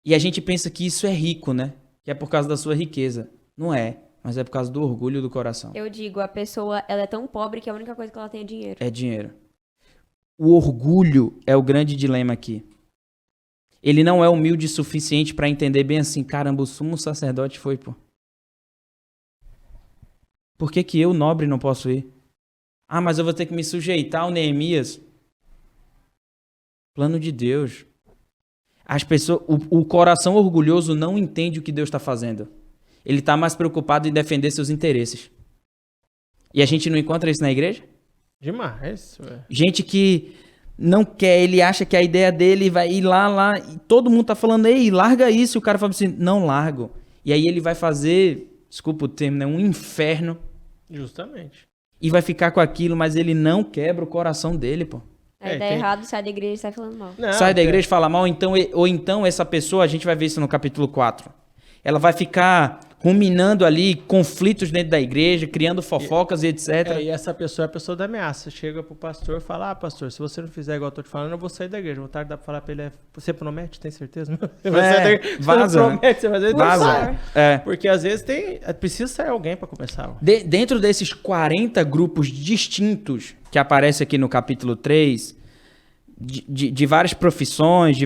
E a gente pensa que isso é rico, né? Que é por causa da sua riqueza. Não é, mas é por causa do orgulho do coração. Eu digo, a pessoa, ela é tão pobre que a única coisa que ela tem é dinheiro. É dinheiro. O orgulho é o grande dilema aqui. Ele não é humilde o suficiente para entender bem assim, caramba, o sumo sacerdote foi, pô. Por que que eu, nobre, não posso ir? Ah, mas eu vou ter que me sujeitar ao Neemias. Plano de Deus. As pessoas, o coração orgulhoso não entende o que Deus está fazendo. Ele está mais preocupado em defender seus interesses. E a gente não encontra isso na igreja? Demais. Gente que não quer, ele acha que a ideia dele vai ir lá, e todo mundo tá falando, ei, larga isso, e o cara fala assim, não largo. E aí ele vai fazer, desculpa o termo, né, um inferno. Justamente. E vai ficar com aquilo, mas ele não quebra o coração dele, pô. Aí dá errado, sai da igreja e sai falando mal. Não, Sai da igreja e fala mal, ou então essa pessoa, a gente vai ver isso no capítulo 4. Ela vai ficar ruminando ali conflitos dentro da igreja, criando fofocas e etc. E essa pessoa é a pessoa da ameaça. Chega pro pastor e fala, ah, pastor, se você não fizer igual eu tô te falando, eu vou sair da igreja. Vou tarde, dá pra falar pra ele, você promete? Tem certeza? Você vai sair da igreja. Vaza. Você não promete, você vai sair da Vaza. igreja. É. Porque às vezes precisa sair alguém pra começar. Dentro desses 40 grupos distintos que aparece aqui no capítulo 3, de várias profissões, de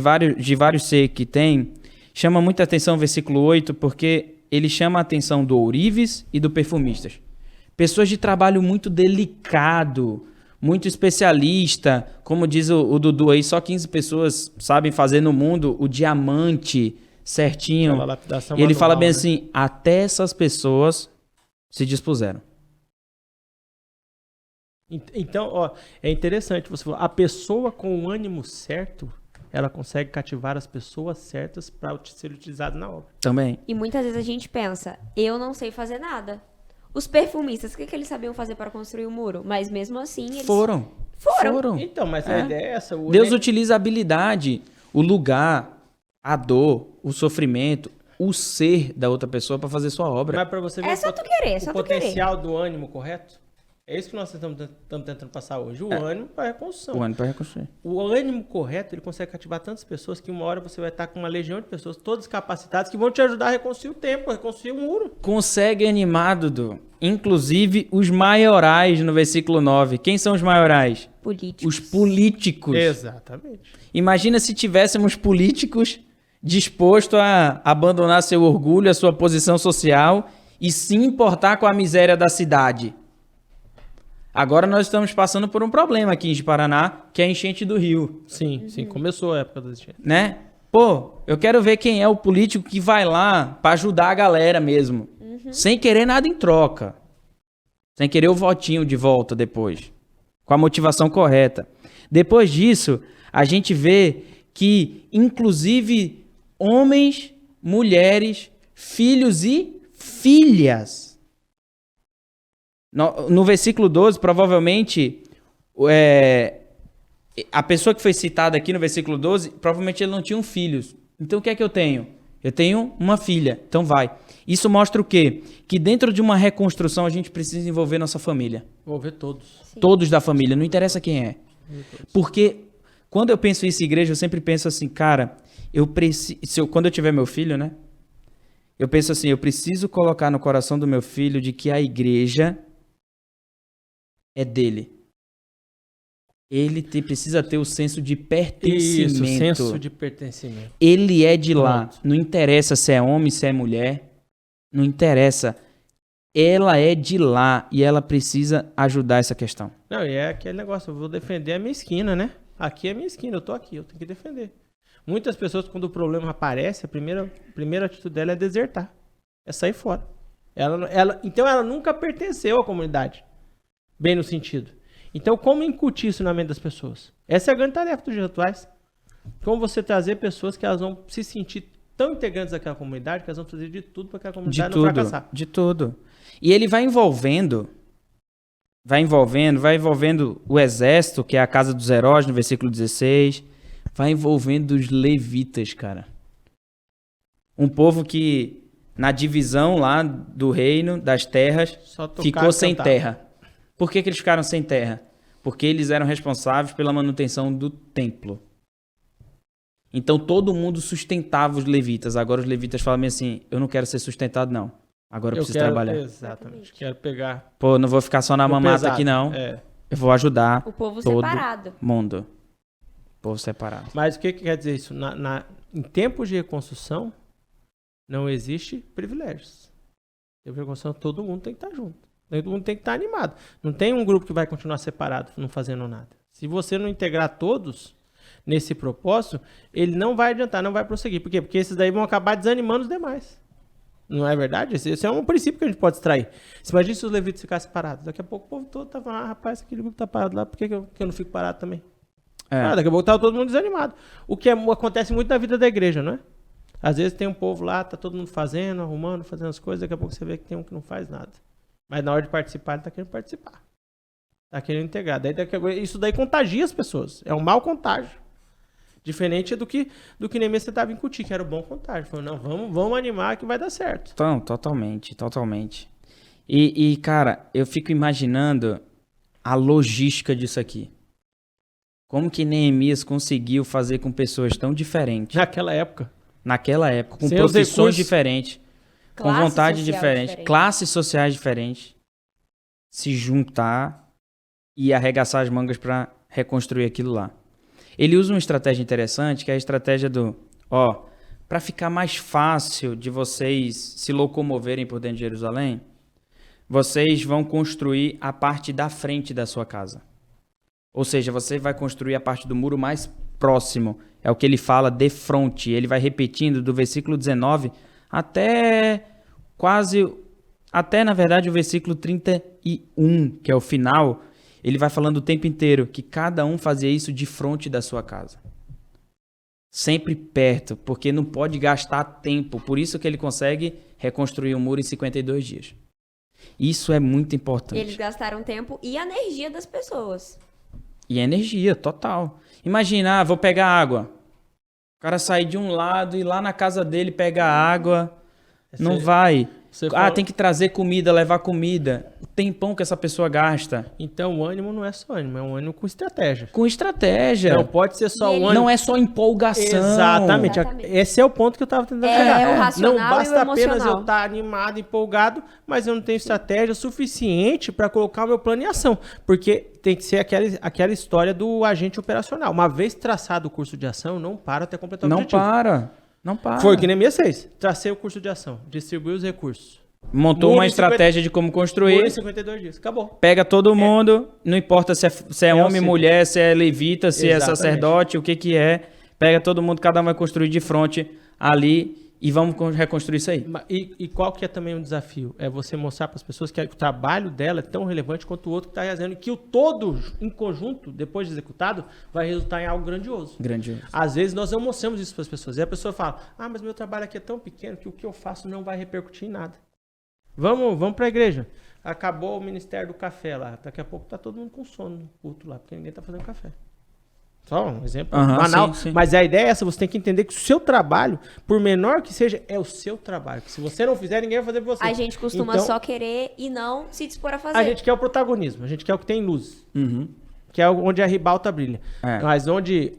vários ser que tem, chama muita atenção o versículo 8, porque ele chama a atenção do ourives e do perfumistas. Pessoas de trabalho muito delicado, muito especialista, como diz o Dudu aí, só 15 pessoas sabem fazer no mundo o diamante certinho. Aquela lapidação E ele fala manual, bem né? assim, até essas pessoas se dispuseram. Então, ó, é interessante você falar, a pessoa com o ânimo certo, ela consegue cativar as pessoas certas para ser utilizado na obra. Também. E muitas vezes a gente pensa, eu não sei fazer nada. Os perfumistas, o que eles sabiam fazer para construir o muro? Mas mesmo assim, eles Foram. Então, mas a ideia é essa. Deus utiliza a habilidade, o lugar, a dor, o sofrimento, o ser da outra pessoa para fazer sua obra. Mas para você ver É só tu querer, é o só tu querer. potencial do ânimo correto. É isso que nós estamos tentando passar hoje. O ânimo para a reconstrução. O ano para reconstruir. O ânimo correto, ele consegue cativar tantas pessoas que uma hora você vai estar com uma legião de pessoas, todas capacitadas, que vão te ajudar a reconstruir o templo, a reconstruir o muro. Consegue animar, Dudu. Inclusive os maiorais no versículo 9. Quem são os maiorais? políticos. Os políticos. Exatamente. Imagina se tivéssemos políticos dispostos a abandonar seu orgulho, a sua posição social e se importar com a miséria da cidade. Agora nós estamos passando por um problema aqui em Paraná, que é a enchente do rio, Sim, começou a época das enchentes. né? Pô, eu quero ver quem é o político que vai lá pra ajudar a galera mesmo, sem querer nada em troca, sem querer o votinho de volta depois, com a motivação correta. Depois disso, a gente vê que, inclusive, homens, mulheres, filhos e filhas. No versículo 12, provavelmente, a pessoa que foi citada aqui no versículo 12, provavelmente ele não tinha filhos. Então, o que é que eu tenho? Eu tenho uma filha. Então, vai. Isso mostra o quê? Que dentro de uma reconstrução, a gente precisa envolver nossa família. Envolver todos. Todos da família, não interessa quem é. Porque quando eu penso isso em igreja, eu sempre penso assim, cara, quando eu tiver meu filho, né? Eu penso assim, eu preciso colocar no coração do meu filho de que a igreja é dele. Ele precisa ter o senso de pertencimento. Isso, senso de pertencimento. Ele é de lá. Pronto. Não interessa se é homem, se é mulher. Não interessa. Ela é de lá e ela precisa ajudar essa questão. Não, e é aquele negócio, eu vou defender a minha esquina, né? Aqui é a minha esquina, eu tô aqui, eu tenho que defender. Muitas pessoas, quando o problema aparece, a primeira atitude dela é desertar. É sair fora. Então ela nunca pertenceu à comunidade. Bem no sentido. Então, como incutir isso na mente das pessoas? Essa é a grande tarefa dos dias atuais. Como você trazer pessoas que elas vão se sentir tão integrantes daquela comunidade que elas vão fazer de tudo para aquela comunidade não fracassar. De tudo. E ele vai envolvendo o exército, que é a casa dos heróis, no versículo 16. Vai envolvendo os levitas, cara. Um povo que, na divisão lá do reino, das terras, Só tocar ficou e sem cantar. terra. Por que eles ficaram sem terra? Porque eles eram responsáveis pela manutenção do templo. Então todo mundo sustentava os levitas. Agora os levitas falam assim, eu não quero ser sustentado não. Agora eu preciso trabalhar. Exatamente. Quero pegar Pô, não vou ficar só na no mamata pesado. aqui não. É. Eu vou ajudar O povo todo separado. mundo. Povo separado. Mas o que quer dizer isso? Em tempos de reconstrução, não existe privilégios. Em tempos de reconstrução, todo mundo tem que estar junto. Todo mundo tem que estar animado. Não tem um grupo que vai continuar separado, não fazendo nada. Se você não integrar todos nesse propósito, ele não vai adiantar, não vai prosseguir. Por quê? Porque esses daí vão acabar desanimando os demais. Não é verdade? Esse é um princípio que a gente pode extrair. Se imagina se os levitas ficassem parados. Daqui a pouco o povo todo tá falando, rapaz, aquele grupo tá parado lá, por que eu não fico parado também? Daqui a pouco tá todo mundo desanimado. O que acontece muito na vida da igreja, não é? Às vezes tem um povo lá, tá todo mundo fazendo, arrumando, fazendo as coisas, daqui a pouco você vê que tem um que não faz nada. Mas na hora de participar, ele tá querendo participar. Tá querendo integrar. Isso daí contagia as pessoas. É um mau contágio. Diferente do que Neemias tentava incutir, que era o bom contágio. Falou, não, vamos animar que vai dar certo. Então, totalmente. E, cara, eu fico imaginando a logística disso aqui. Como que Neemias conseguiu fazer com pessoas tão diferentes, Naquela época. com Sem os profissões recursos. diferentes, com Classe vontade social diferente, diferente. classes sociais diferentes, se juntar e arregaçar as mangas para reconstruir aquilo lá. Ele usa uma estratégia interessante, que é a estratégia para ficar mais fácil de vocês se locomoverem por dentro de Jerusalém, vocês vão construir a parte da frente da sua casa. Ou seja, você vai construir a parte do muro mais próximo. É o que ele fala de fronte. Ele vai repetindo do versículo 19 até, na verdade, o versículo 31, que é o final. Ele vai falando o tempo inteiro que cada um fazia isso de frente da sua casa. Sempre perto, porque não pode gastar tempo. Por isso que ele consegue reconstruir o muro em 52 dias. Isso é muito importante. Eles gastaram tempo e a energia das pessoas. E energia, total. Imagina, vou pegar água. O cara sair de um lado e ir lá na casa dele pegar água. Não vai. Tem que trazer comida, levar comida. O tempão que essa pessoa gasta. Então o ânimo não é só ânimo, é um ânimo com estratégia. Com estratégia. Não pode ser só o ânimo. Não é só empolgação. Exatamente. Esse é o ponto que eu estava tentando chegar. o racional Não basta e o apenas emocional. eu estar animado, empolgado, mas eu não tenho estratégia suficiente para colocar o meu plano em ação. Porque tem que ser aquela história do agente operacional. Uma vez traçado o curso de ação, não para até completar o objetivo. Não para. Foi o que Neemias fez. Tracei o curso de ação, distribuí os recursos. Montou Muro uma em 50 estratégia de como construir. Muro em 52 dias. Acabou. Pega todo mundo, não importa se é o homem, ciclo. mulher, se é levita, se é Exatamente. sacerdote, o que que é. Pega todo mundo, cada um vai construir de frente ali e vamos reconstruir isso aí. E qual que é também um desafio? É você mostrar para as pessoas que o trabalho dela é tão relevante quanto o outro que está realizando, e que o todo, em conjunto, depois de executado, vai resultar em algo grandioso. Grandioso. Às vezes nós não mostramos isso para as pessoas. E a pessoa fala, mas meu trabalho aqui é tão pequeno que o que eu faço não vai repercutir em nada. Vamos para a igreja. Acabou o ministério do café lá. Daqui a pouco tá todo mundo com sono no culto lá, porque ninguém tá fazendo café. Só um exemplo banal. Sim. Mas a ideia é essa, você tem que entender que o seu trabalho, por menor que seja, é o seu trabalho. Que se você não fizer, ninguém vai fazer por você. A gente costuma Então, só querer e não se dispor a fazer. a gente quer o protagonismo, a gente quer o que tem luz. Uhum. Que é onde a ribalta brilha. É. Mas onde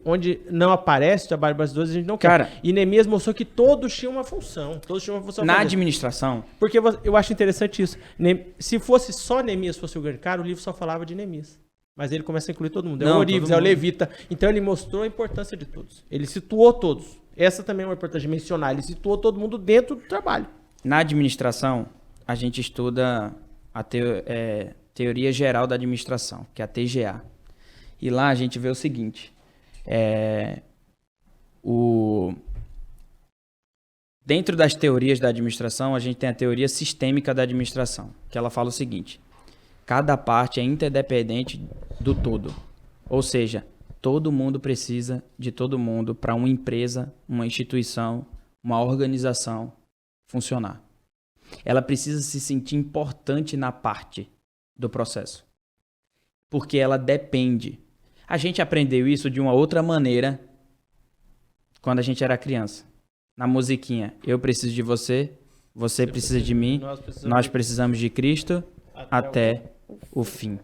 não aparece o trabalho dos bastidores, a gente não quer. Cara, e Neemias mostrou que todos tinham uma função. Todos tinham uma função. a Na fazer. administração, Porque eu acho interessante isso. Se fosse só Neemias fosse o grande cara, o livro só falava de Neemias. Mas ele começa a incluir todo mundo. É Não, o Orives, todo é o mundo. Levita. Então ele mostrou a importância de todos. Ele situou todos. Essa também é uma importância de mencionar. Ele situou todo mundo dentro do trabalho. na administração, a gente estuda a teoria geral da administração, que é a TGA. E lá a gente vê o seguinte, dentro das teorias da administração, a gente tem a teoria sistêmica da administração, que ela fala o seguinte, cada parte é interdependente do todo. Ou seja, todo mundo precisa de todo mundo para uma empresa, uma instituição, uma organização funcionar. Ela precisa se sentir importante na parte do processo. Porque ela depende. A gente aprendeu isso de uma outra maneira quando a gente era criança. Na musiquinha, eu preciso de você, você precisa de mim, nós precisamos de Cristo até o fim.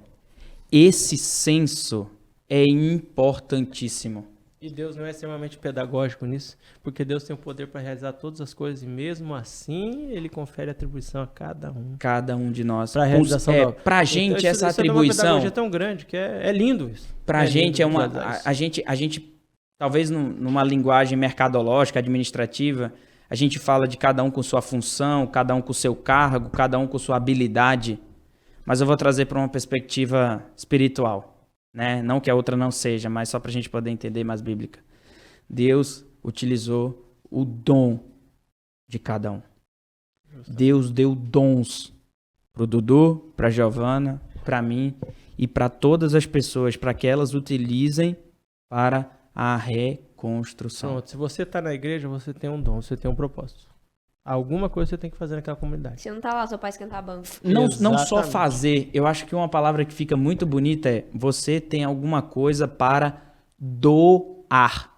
Esse senso é importantíssimo. E Deus não é extremamente pedagógico nisso, porque Deus tem o poder para realizar todas as coisas e mesmo assim ele confere atribuição a cada um. Cada um de nós. Para a realização da obra. Pra gente, Então, essa isso é uma atribuição, pedagogia tão grande que é lindo isso. pra gente é lindo uma... visualizar isso. A gente, talvez numa linguagem mercadológica, administrativa, a gente fala de cada um com sua função, cada um com seu cargo, cada um com sua habilidade, mas eu vou trazer para uma perspectiva espiritual. Né? Não que a outra não seja, mas só para a gente poder entender mais bíblica. Deus utilizou o dom de cada um. Deus deu dons pro Dudu, pra Giovana, para mim e para todas as pessoas, para que elas utilizem para a reconstrução. Pronto, se você está na igreja, você tem um dom, você tem um propósito. Alguma coisa você tem que fazer naquela comunidade. Você não tá lá só pra esquentar banco. Não só Exatamente. fazer, eu acho que uma palavra que fica muito bonita é você tem alguma coisa para doar.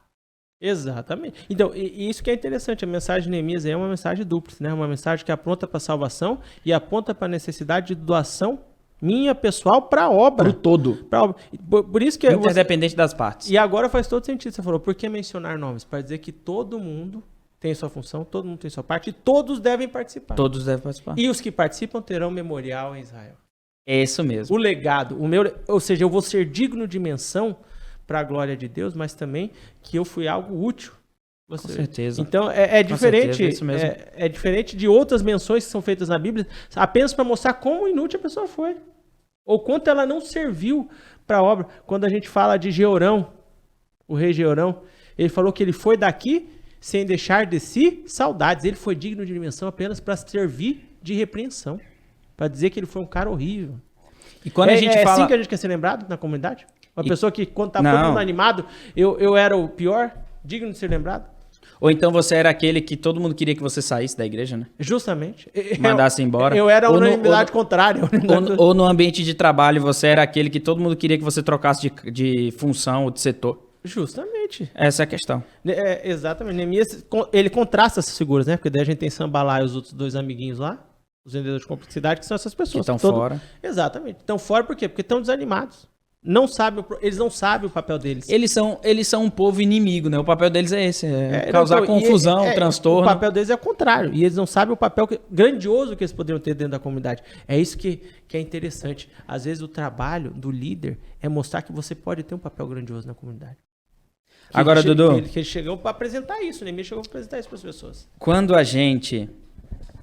Exatamente. Então, e isso que é interessante, a mensagem de Neemias é uma mensagem dupla, né? Uma mensagem que aponta para a salvação e aponta para a necessidade de doação minha pessoal para a obra. Pro todo. Pra obra. Por isso que Interdependente das partes. E agora faz todo sentido, você falou, por que mencionar nomes? Para dizer que todo mundo tem sua função, todo mundo tem sua parte e todos devem participar. Todos devem participar. E os que participam terão memorial em Israel. É isso mesmo. O legado, ou seja, eu vou ser digno de menção para a glória de Deus, mas também que eu fui algo útil. Com certeza. Então é diferente, certeza, é isso mesmo. é diferente de outras menções que são feitas na Bíblia, apenas para mostrar como inútil a pessoa foi, ou quanto ela não serviu para a obra. Quando a gente fala de Jeorão, o rei Jeorão, ele falou que ele foi daqui sem deixar de si saudades. Ele foi digno de menção apenas para servir de repreensão, para dizer que ele foi um cara horrível. E quando a gente fala... assim que a gente quer ser lembrado na comunidade? Uma pessoa que, quando tá todo Não. mundo animado, eu era o pior, digno de ser lembrado? Ou então você era aquele que todo mundo queria que você saísse da igreja, né? Justamente. Mandasse embora. Eu era a Ou no- unanimidade contrária. Ou no ambiente de trabalho você era aquele que todo mundo queria que você trocasse de função ou de setor. Justamente. Essa é a questão. Exatamente. Neemias, ele contrasta essas figuras, né? Porque daí a gente tem Sambalá e os outros dois amiguinhos lá, os vendedores de complexidade, que são essas Que pessoas. estão Todo- fora. Exatamente. Estão fora por quê? Porque estão desanimados. Eles não sabem o papel deles. Eles são um povo inimigo, né? O papel deles é esse, causar então, confusão, O transtorno. papel deles é o contrário. E eles não sabem o papel grandioso que eles poderiam ter dentro da comunidade. É isso que é interessante. Às vezes o trabalho do líder é mostrar que você pode ter um papel grandioso na comunidade. Agora, Dudu. Que eles chegam para apresentar isso, né? Ele chegou para apresentar isso para as pessoas. Quando a gente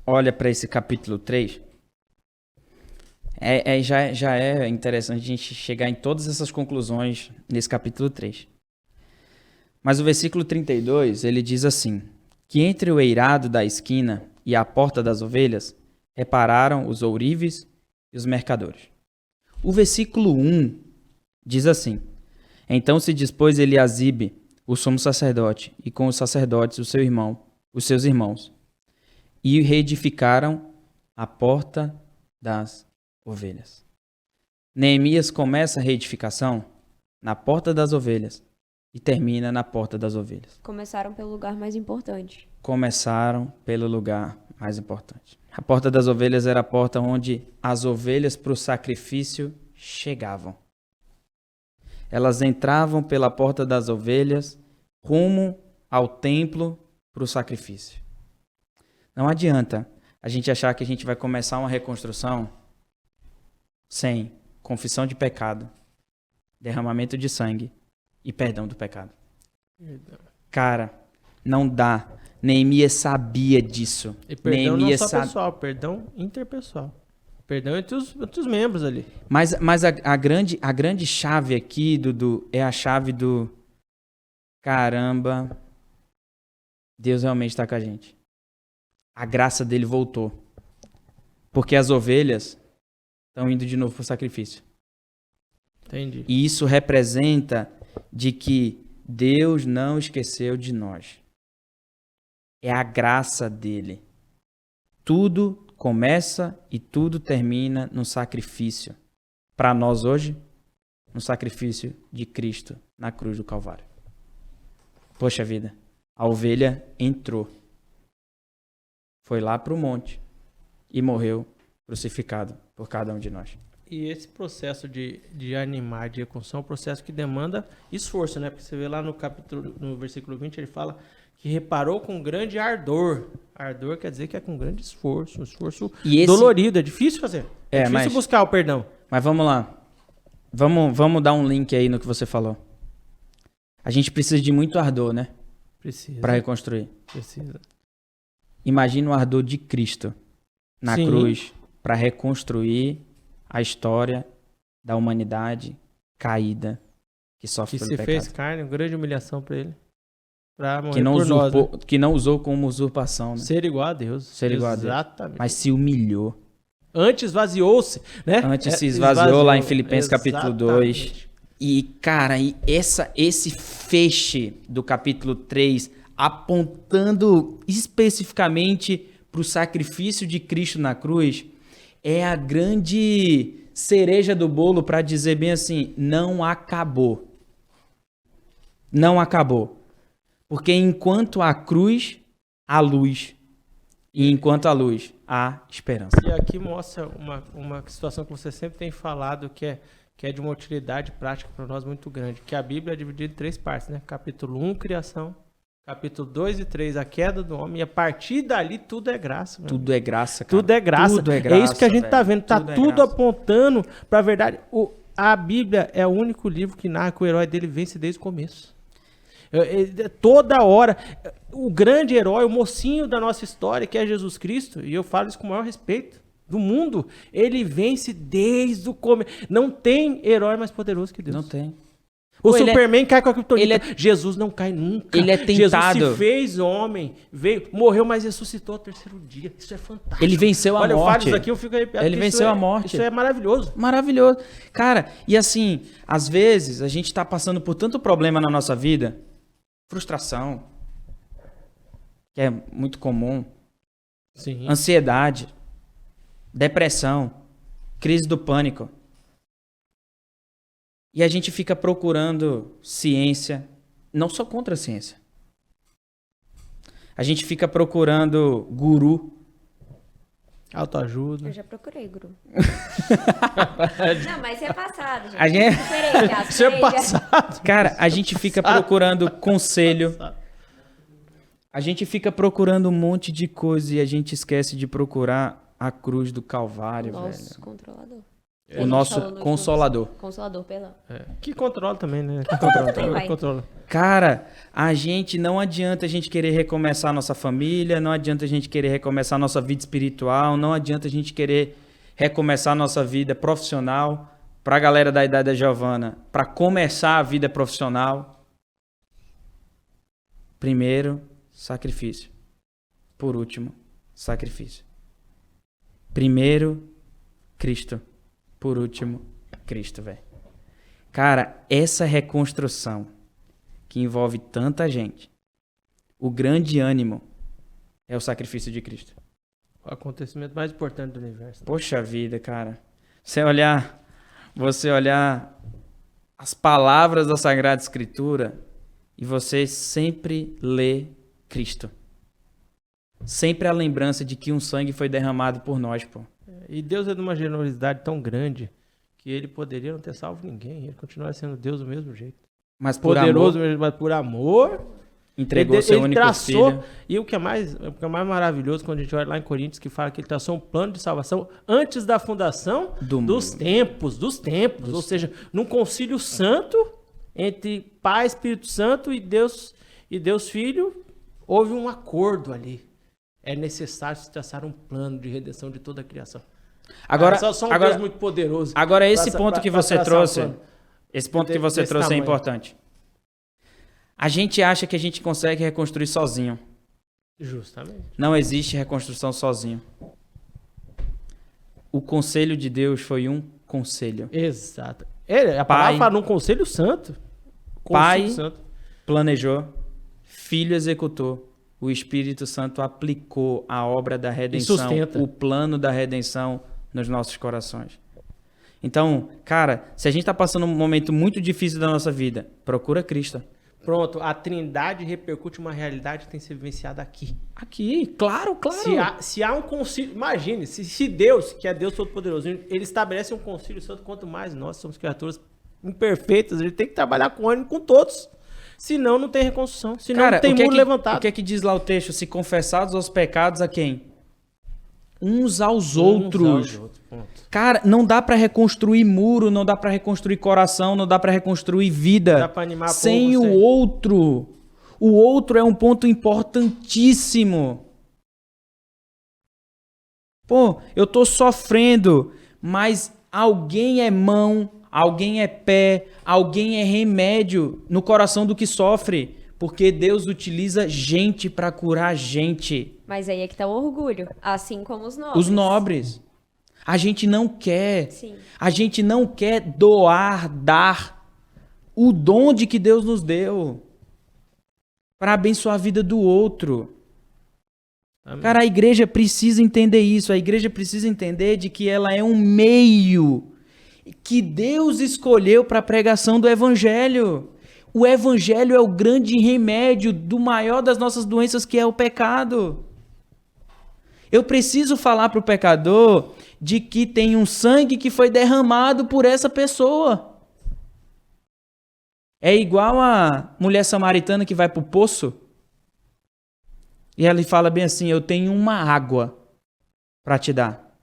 olha para esse capítulo 3, já é interessante a gente chegar em todas essas conclusões nesse capítulo 3. Mas o versículo 32, ele diz assim, que entre o eirado da esquina e a porta das ovelhas, repararam os ourives e os mercadores. O versículo 1 diz assim, então se dispôs Eliasibe, o sumo sacerdote, e com os sacerdotes os seus irmãos, e reedificaram a porta das ovelhas. Neemias começa a reedificação na porta das ovelhas e termina na porta das ovelhas. Começaram pelo lugar mais importante. Começaram pelo lugar mais importante. A porta das ovelhas era a porta onde as ovelhas para o sacrifício chegavam. Elas entravam pela porta das ovelhas rumo ao templo para o sacrifício. Não adianta a gente achar que a gente vai começar uma reconstrução sem confissão de pecado, derramamento de sangue e perdão do pecado. Cara, não dá. Neemias sabia disso. E perdão Neemias não só pessoal, perdão interpessoal. Perdão entre os membros ali. Mas a grande chave aqui, Dudu, é a chave do caramba, Deus realmente está com a gente. A graça dele voltou. Porque as ovelhas estão indo de novo para o sacrifício. Entendi. E isso representa de que Deus não esqueceu de nós. É a graça dele. Tudo começa e tudo termina no sacrifício. Para nós hoje, no sacrifício de Cristo na cruz do Calvário. Poxa vida, a ovelha entrou. Foi lá para o monte e morreu crucificado por cada um de nós. E esse processo de animar, de reconstrução, é um processo que demanda esforço, né? Porque você vê lá no versículo 20, ele fala que reparou com grande ardor. Ardor quer dizer que é com grande esforço, um esforço dolorido, é difícil fazer. É difícil buscar o perdão. Mas vamos lá. Vamos dar um link aí no que você falou. A gente precisa de muito ardor, né? Precisa. Para reconstruir. Precisa. Imagina o ardor de Cristo na cruz para reconstruir a história da humanidade caída que sofre pelo pecado. Que se fez carne, uma grande humilhação para ele. Para morrer Que não usou como usurpação, né? Ser igual a Deus. Ser igual a Deus. Exatamente. Mas se humilhou. Antes esvaziou-se, né? Antes se esvaziou lá em Filipenses capítulo 2. E, cara, esse feixe do capítulo 3, apontando especificamente para o sacrifício de Cristo na cruz, é a grande cereja do bolo para dizer bem assim, não acabou. Não acabou. Porque enquanto há cruz, há luz. E enquanto há luz, há esperança. E aqui mostra uma situação que você sempre tem falado, que é de uma utilidade prática para nós muito grande. Que a Bíblia é dividida em 3 partes, né? Capítulo 1, criação. Capítulo 2 e 3, a queda do homem. E a partir dali, tudo é graça. Mano. Tudo é graça, cara. Tudo é graça. Tudo é graça. É isso que a gente tá vendo. Tá tudo apontando para a verdade. A Bíblia é o único livro que narra que o herói dele vence desde o começo. Toda hora. O grande herói, o mocinho da nossa história, que é Jesus Cristo, e eu falo isso com o maior respeito, do mundo, ele vence desde o começo. Não tem herói mais poderoso que Deus. Não tem. Superman cai com a criptonita. Jesus não cai nunca. Ele é tentado. Jesus se fez homem, veio, morreu, mas ressuscitou ao 3º dia. Isso é fantástico. Ele venceu a morte. Olha, eu falo isso aqui, eu fico arrepiado. Ele venceu a morte. Isso é maravilhoso. Maravilhoso. Cara, e assim, às vezes a gente tá passando por tanto problema na nossa vida, frustração, que é muito comum, Sim. Ansiedade, depressão, crise do pânico. E a gente fica procurando ciência, não sou contra a ciência. A gente fica procurando guru. Autoajuda. Eu já procurei, guru. Não, mas isso é passado, gente. Isso é passado. Cara, a gente fica procurando conselho. A gente fica procurando um monte de coisa e a gente esquece de procurar a cruz do Calvário, Nosso velho. controlador. A O gente nosso falou no último- Consolador. Consolador, perdão. Que controla também, né? também, vai. Controla. Cara, a gente não adianta a gente querer recomeçar a nossa família, não adianta a gente querer recomeçar a nossa vida espiritual, não adianta a gente querer recomeçar a nossa vida profissional. Pra galera da idade da Giovana, pra começar a vida profissional, primeiro, sacrifício. Por último, sacrifício. Primeiro, Cristo. Por último, Cristo, velho. Cara, essa reconstrução que envolve tanta gente, o grande ânimo é o sacrifício de Cristo. O acontecimento mais importante do universo. Poxa vida, cara. Você olhar as palavras da Sagrada Escritura e você sempre lê Cristo. Sempre a lembrança de que um sangue foi derramado por nós, pô. E Deus é de uma generosidade tão grande que ele poderia não ter salvo ninguém. Ele continua sendo Deus do mesmo jeito. Mas por Poderoso amor, mesmo, mas por amor. entregou seu único traçou, filho. e o que é mais maravilhoso quando a gente olha lá em Coríntios, que fala que ele traçou um plano de salvação antes da fundação dos tempos. Ou seja, num concílio santo entre Pai, Espírito Santo e Deus Filho, houve um acordo ali. É necessário se traçar um plano de redenção de toda a criação. Agora, só um Deus muito poderoso. agora esse pra- ponto pra- que pra você traçar um trouxe, plano. esse ponto que você Desse trouxe é tamanho. importante. A gente acha que a gente consegue reconstruir sozinho. Justamente. Não existe reconstrução sozinho. O conselho de Deus foi um conselho. Exato. A palavra Pai- fala num conselho santo. Pai- Conselho santo. Planejou, Filho executou, o Espírito Santo aplicou a obra da redenção, sustenta. o plano da redenção nos nossos corações. Então, cara, se a gente está passando um momento muito difícil da nossa vida, procura Cristo. Pronto, a Trindade repercute uma realidade que tem que ser vivenciada aqui. Aqui, claro. Se há um concílio, imagine, se Deus, que é Deus Todo-Poderoso, ele estabelece um concílio santo, quanto mais nós somos criaturas imperfeitas, ele tem que trabalhar com ânimo com todos. Senão não tem reconstrução, senão Cara, não tem muro levantado. o que é que diz lá o texto? Se confessados os pecados a quem? Uns aos outros. Ponto. Cara, não dá pra reconstruir muro, não dá pra reconstruir coração, não dá pra reconstruir vida Dá pra animar sem povo, o sem- outro. O outro é um ponto importantíssimo. Pô, eu tô sofrendo, mas alguém é mão, alguém é pé, alguém é remédio no coração do que sofre, porque Deus utiliza gente pra curar gente. Mas aí é que tá o orgulho, assim como os nobres. Os nobres. A gente não quer. Sim. A gente não quer doar, dar o dom de que Deus nos deu para abençoar a vida do outro. Amém. Cara, a igreja precisa entender isso. A igreja precisa entender de que ela é um meio que Deus escolheu para a pregação do evangelho. O evangelho é o grande remédio do maior das nossas doenças, que é o pecado. Eu preciso falar para o pecador de que tem um sangue que foi derramado por essa pessoa. É igual a mulher samaritana que vai para o poço e ela fala bem assim: eu tenho uma água para te dar.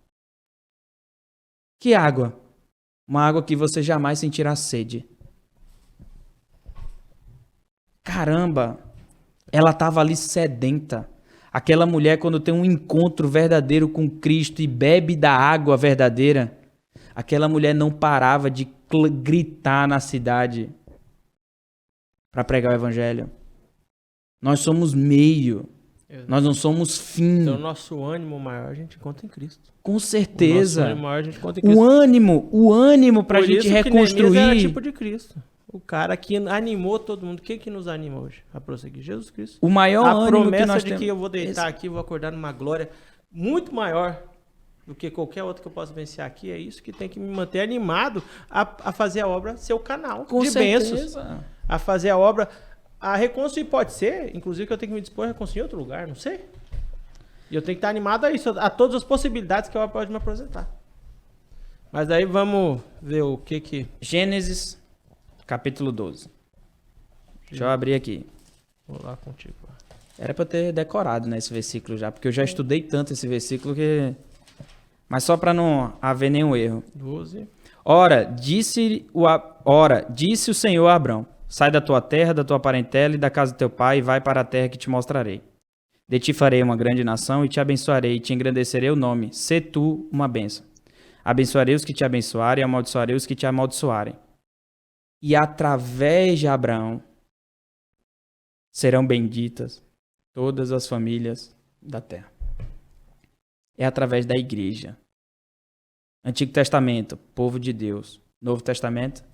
Que água? Uma água que você jamais sentirá sede. Caramba, ela estava ali sedenta. Aquela mulher, quando tem um encontro verdadeiro com Cristo e bebe da água verdadeira, aquela mulher não parava de gritar na cidade para pregar o evangelho. Nós somos meio, nós não somos fim. Então, o nosso ânimo maior a gente encontra em Cristo. Com O nosso certeza. ânimo maior a gente encontra em Cristo. O ânimo para a Por gente isso que Neemias era reconstruir. tipo de Cristo. O cara que animou todo mundo. O que nos anima hoje a prosseguir? Jesus Cristo. O maior A ânimo promessa que nós de temos. que eu vou deitar aqui, vou acordar numa glória muito maior do que qualquer outra que eu possa vencer aqui. É isso que tem que me manter animado a fazer a obra ser o canal Com de certeza. bênçãos. A fazer a obra. A reconstruir pode ser, inclusive, que eu tenho que me dispor a reconstruir em outro lugar, não sei. E eu tenho que estar animado a isso, a todas as possibilidades que ela pode me apresentar. Mas aí vamos ver o que. Gênesis, capítulo 12. Deixa eu abrir aqui. Vou lá contigo. Era para eu ter decorado, né, esse versículo já, porque eu já estudei tanto esse versículo que Mas só para não haver nenhum erro. 12. Ora, disse o Senhor a Abrão: sai da tua terra, da tua parentela e da casa do teu pai e vai para a terra que te mostrarei. De ti farei uma grande nação e te abençoarei e te engrandecerei o nome. Sê tu uma bênção. Abençoarei os que te abençoarem e amaldiçoarei os que te amaldiçoarem. E através de Abraão serão benditas todas as famílias da terra. É através da igreja. Antigo Testamento, povo de Deus. Novo Testamento,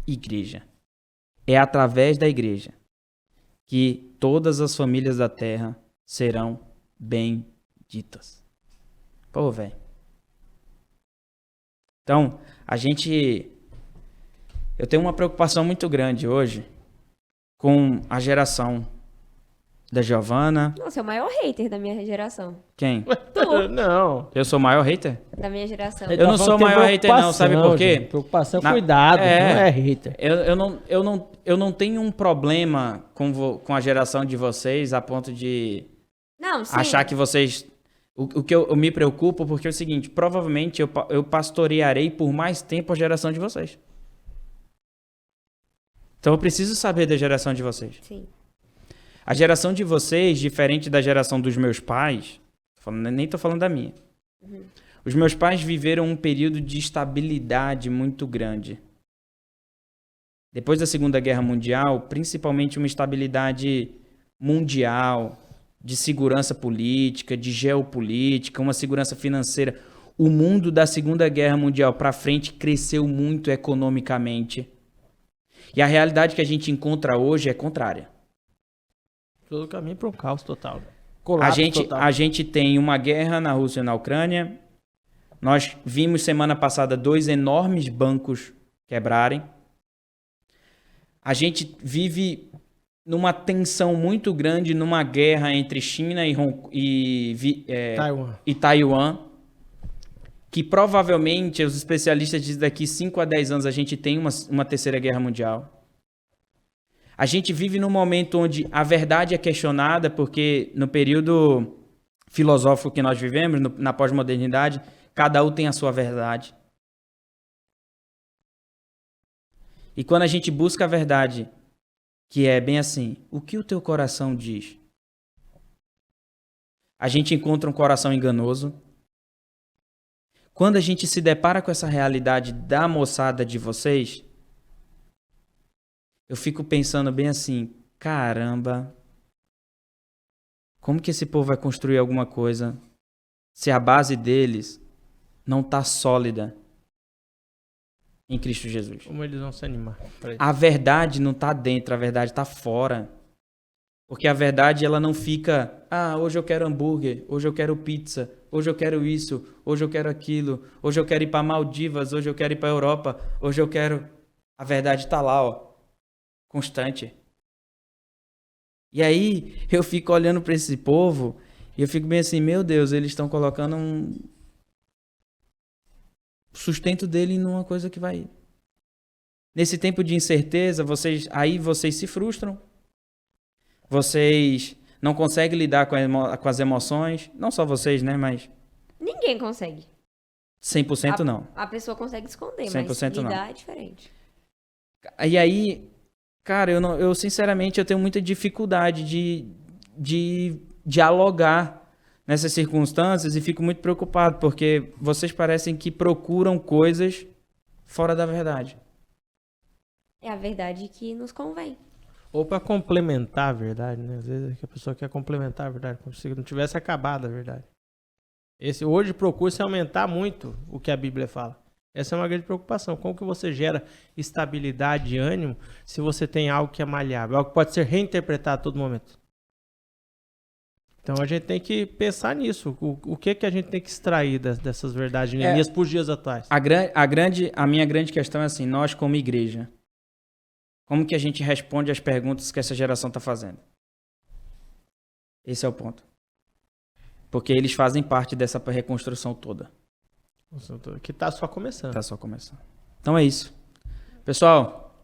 igreja. É através da igreja que todas as famílias da terra serão benditas. Pô, velho. Então, eu tenho uma preocupação muito grande hoje com a geração da Giovana. Nossa, é o maior hater da minha geração. Quem? Tu, Não. Eu sou o maior hater? da minha geração. Eu não sou o maior hater não, sabe por quê? Gente, preocupação, Na- cuidado, é. não é hater. Eu não tenho um problema com a geração de vocês a ponto de Não, sim. achar que vocês... O que eu me preocupo porque é o seguinte, provavelmente eu pastorearei por mais tempo a geração de vocês. Então eu preciso saber da geração de vocês. Sim. A geração de vocês, diferente da geração dos meus pais, nem tô falando da minha. Os meus pais viveram um período de estabilidade muito grande. Depois da Segunda Guerra Mundial, principalmente uma estabilidade mundial, de segurança política, de geopolítica, uma segurança financeira. O mundo da Segunda Guerra Mundial para frente cresceu muito economicamente. E a realidade que a gente encontra hoje é contrária. Todo caminho para um caos total. A Colapso gente, total. a gente tem uma guerra na Rússia e na Ucrânia. Nós vimos semana passada 2 enormes bancos quebrarem. A gente vive numa tensão muito grande, numa guerra entre China Taiwan. e Taiwan, que provavelmente os especialistas dizem que daqui 5 a 10 anos a gente tem uma terceira guerra mundial. A gente vive num momento onde a verdade é questionada, porque no período filosófico que nós vivemos, na pós-modernidade, cada um tem a sua verdade. E quando a gente busca a verdade, que é bem assim, o que o teu coração diz? A gente encontra um coração enganoso. Quando a gente se depara com essa realidade da moçada de vocês, eu fico pensando bem assim, caramba, como que esse povo vai construir alguma coisa se a base deles não está sólida em Cristo Jesus? Como eles vão se animar? Peraí. A verdade não está dentro, a verdade está fora. Porque a verdade, ela não fica, hoje eu quero hambúrguer, hoje eu quero pizza, hoje eu quero isso, hoje eu quero aquilo, hoje eu quero ir para Maldivas, hoje eu quero ir para Europa, hoje eu quero... A verdade está lá, ó, constante. E aí, eu fico olhando para esse povo e eu fico bem assim, meu Deus, eles estão colocando um sustento dele numa coisa que vai... Nesse tempo de incerteza, vocês se frustram. Vocês não conseguem lidar com as emoções. Não só vocês, né? Mas Ninguém consegue. 100% não. A pessoa consegue esconder, 100% mas não. lidar é diferente. E aí, cara, eu sinceramente eu tenho muita dificuldade de dialogar nessas circunstâncias e fico muito preocupado, porque vocês parecem que procuram coisas fora da verdade. É a verdade que nos convém. Ou para complementar a verdade, né? Às vezes a pessoa quer complementar a verdade, como se não tivesse acabado a verdade. Hoje procura-se aumentar muito o que a Bíblia fala. Essa é uma grande preocupação. Como que você gera estabilidade e ânimo se você tem algo que é malhável, algo que pode ser reinterpretado a todo momento? Então a gente tem que pensar nisso. O que a gente tem que extrair dessas verdades neemias para os dias atuais? A minha grande questão é assim, nós como igreja, como que a gente responde às perguntas que essa geração está fazendo? Esse é o ponto. Porque eles fazem parte dessa reconstrução toda. Que está só começando. Tá só começando. Então é isso. Pessoal,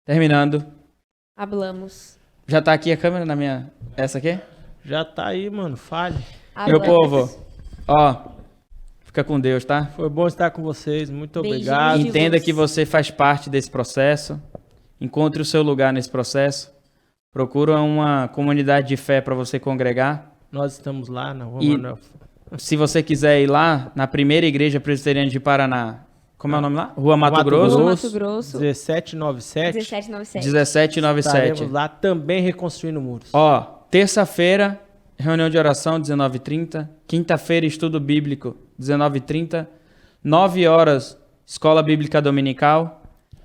terminando. Hablamos. Já tá aqui a câmera na minha... Essa aqui? Já tá aí, mano. Fale. Meu Hablamos. povo, Ó, fica com Deus, tá? Foi bom estar com vocês. Muito Beijinhos obrigado. de Entenda luz. que você faz parte desse processo. Encontre o seu lugar nesse processo. Procura uma comunidade de fé para você congregar. Nós estamos lá na Rua E- Manuel. Se você quiser ir lá, na primeira igreja presbiteriana de Paraná, como é o nome lá? Rua Mato Mato Grosso, Rua Mato Grosso, 1797. 1797. 1797. Estaremos lá também reconstruindo muros. Ó, terça-feira, reunião de oração, 19h30. Quinta-feira, estudo bíblico, 19h30. 9 horas, escola bíblica dominical.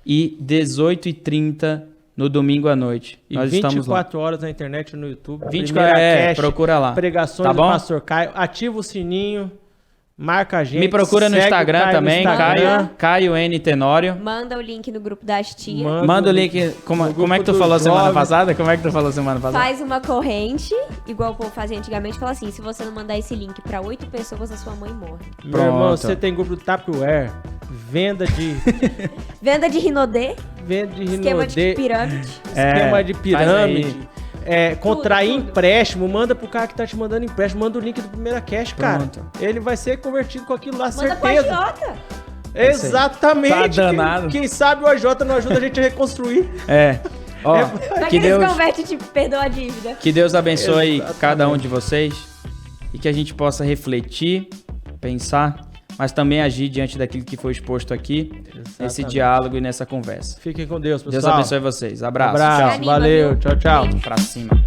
E 18h30 no domingo à noite. E Nós estamos lá. 24 horas na internet e no YouTube. 24 Primeira Cast, procura lá. Pregações Tá do bom? Pastor Caio. Ativa o sininho. Marca a gente. Me procura no segue o Instagram Caio no também, Instagram. Caio N. Tenório. Manda o link no grupo das tias. Manda o link. Como é que tu dos falou semana jovens. passada? Como é que tu falou semana passada? Faz uma corrente, igual o povo fazia antigamente. Fala assim, se você não mandar esse link pra 8 pessoas, a sua mãe morre. Meu irmão, Pronto. você tem grupo do Tupperware. Venda de Venda de Rinodê, esquema de Rinodê. pirâmide. Esquema de faz pirâmide. Contrair tudo. empréstimo, manda pro cara que tá te mandando empréstimo, manda o link do Primeira Cash, cara. Pronto. Ele vai ser convertido com aquilo lá, Manda pro certeza. agiota. Exatamente. Tá danado. Quem sabe o AJ não ajuda a gente a reconstruir. É. Ó, Vai que que eles Deus, convertem e te perdoa a dívida. que Deus abençoe Exatamente. cada um de vocês e que a gente possa refletir, pensar, mas também agir diante daquilo que foi exposto aqui, nesse Exatamente. diálogo e nessa conversa. Fiquem com Deus, pessoal. Deus abençoe vocês. Abraço. Abraço. Tchau. Anima, Valeu. viu? Tchau, tchau. Beijo. Pra cima.